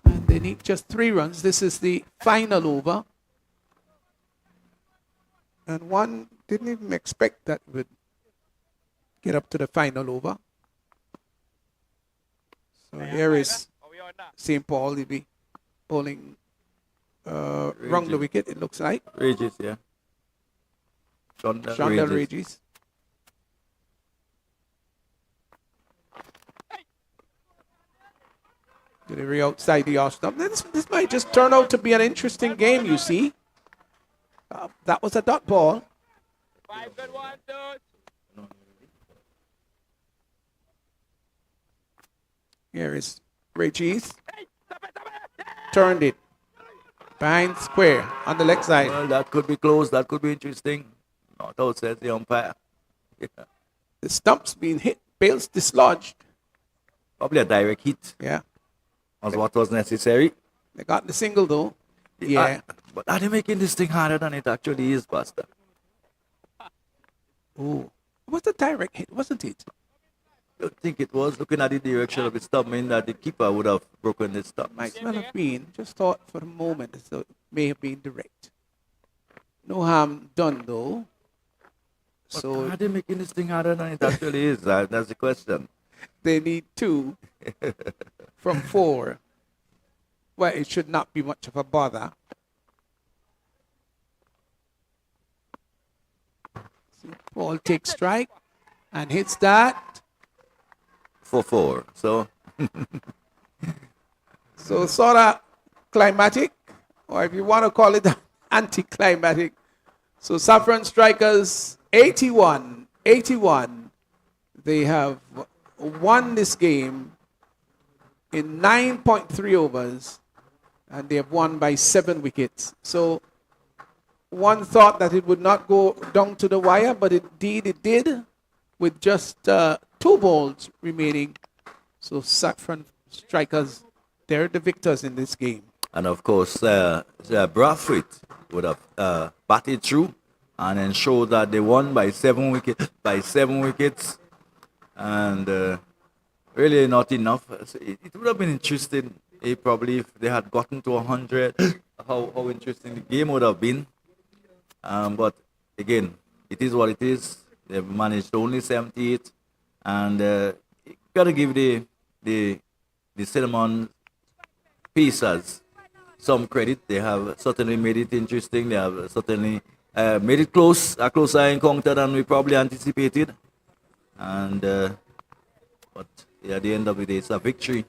And they need just 3 runs. This is the final over. And one didn't even expect that would get up to the final over. So here is St. Paul. He'll be bowling wrong the wicket, it looks like. Regis, yeah. Shondell Regis. Delivery outside the off stump. This might just turn out to be an interesting game, you see. That was a dot ball. 5 good 1, 2. Here is Regis. Turned it. Behind square on the leg side. Well, that could be close. That could be interesting. Not out, says the umpire. Yeah. The stump's been hit. Bales dislodged. Probably a direct hit. Yeah. Was what was necessary. They got the single though. Yeah. But are they making this thing harder than it actually is, Pastor? Oh. It was a direct hit, wasn't it? I don't think it was. Looking at the direction of the stump, mean that the keeper would have broken the stump. Might well have been. Just thought for a moment as though it may have been direct. No harm done though. But So are they making this thing harder than it actually is? That's the question. they need 2 from 4. Well, it should not be much of a bother. Paul takes strike and hits that. 4-4. So, So sort of climatic, or if you want to call it anticlimactic. So Saffron Strikers 81. They have won this game in 9.3 overs, and they have won by 7 wickets. So one thought that it would not go down to the wire, but indeed it did, with just 2 balls remaining. So Saffron Strikers, they're the victors in this game. and of course, Brathwaite would have batted through and ensured that they won by 7 wickets. and really not enough. So it would have been interesting, probably if they had gotten to 100, how interesting the game would have been. But again, it is what it is. They've managed only 78, and you gotta give the cinnamon pieces some credit. They have certainly made it interesting. They have certainly made it a closer encounter than we probably anticipated. And but at the end of the day, it's a victory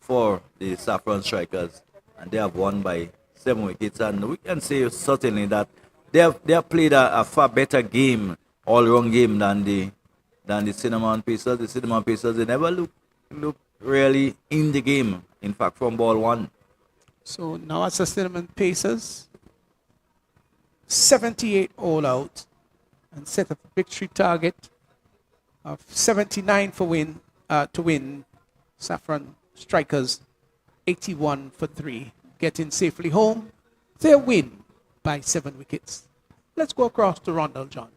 for the Saffron Strikers, and they have won by 7 wickets. And we can say certainly that they have played a far better game, all-round game than the Cinnamon Pacers. The Cinnamon Pacers, they never look really in the game. In fact, from ball one. So now it's the Cinnamon Pacers, 78 all out, and set a victory target of 79 to win. Saffron Strikers 81 for 3, getting safely home. Their win by 7 wickets. Let's go across to Rondell John.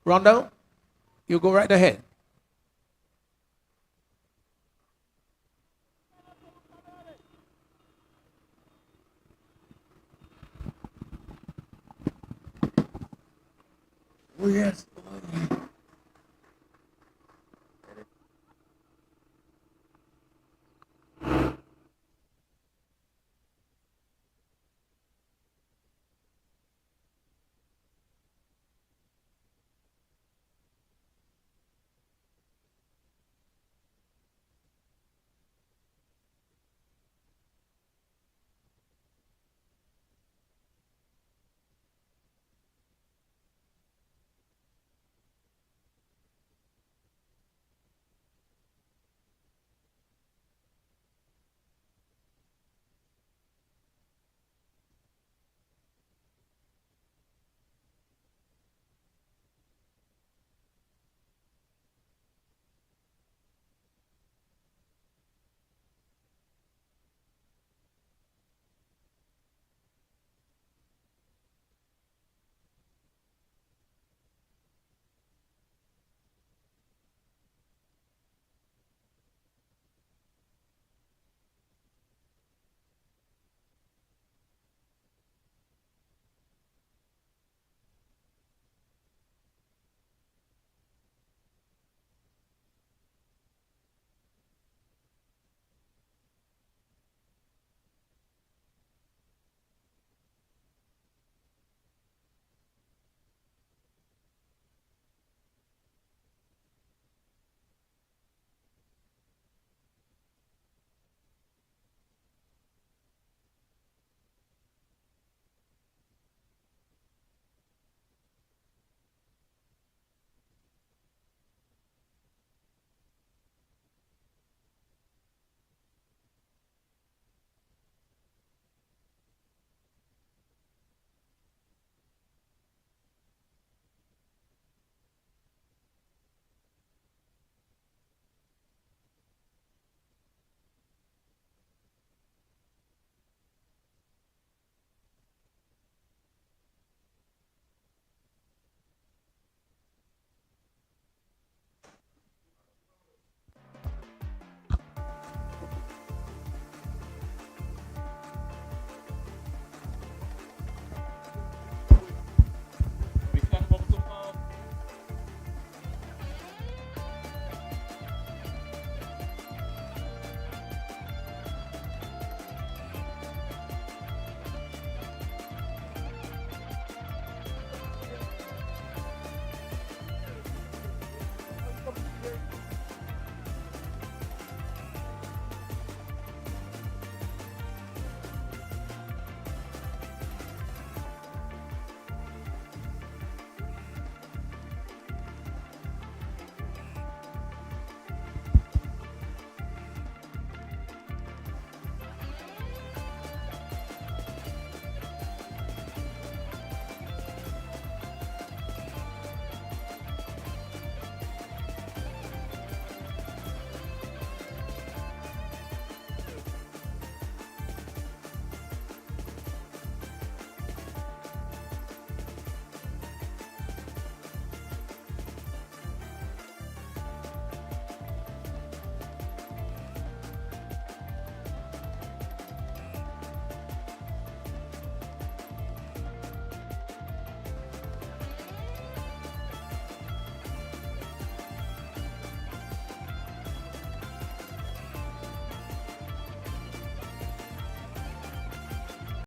Rondell, you go right ahead. Oh, yes.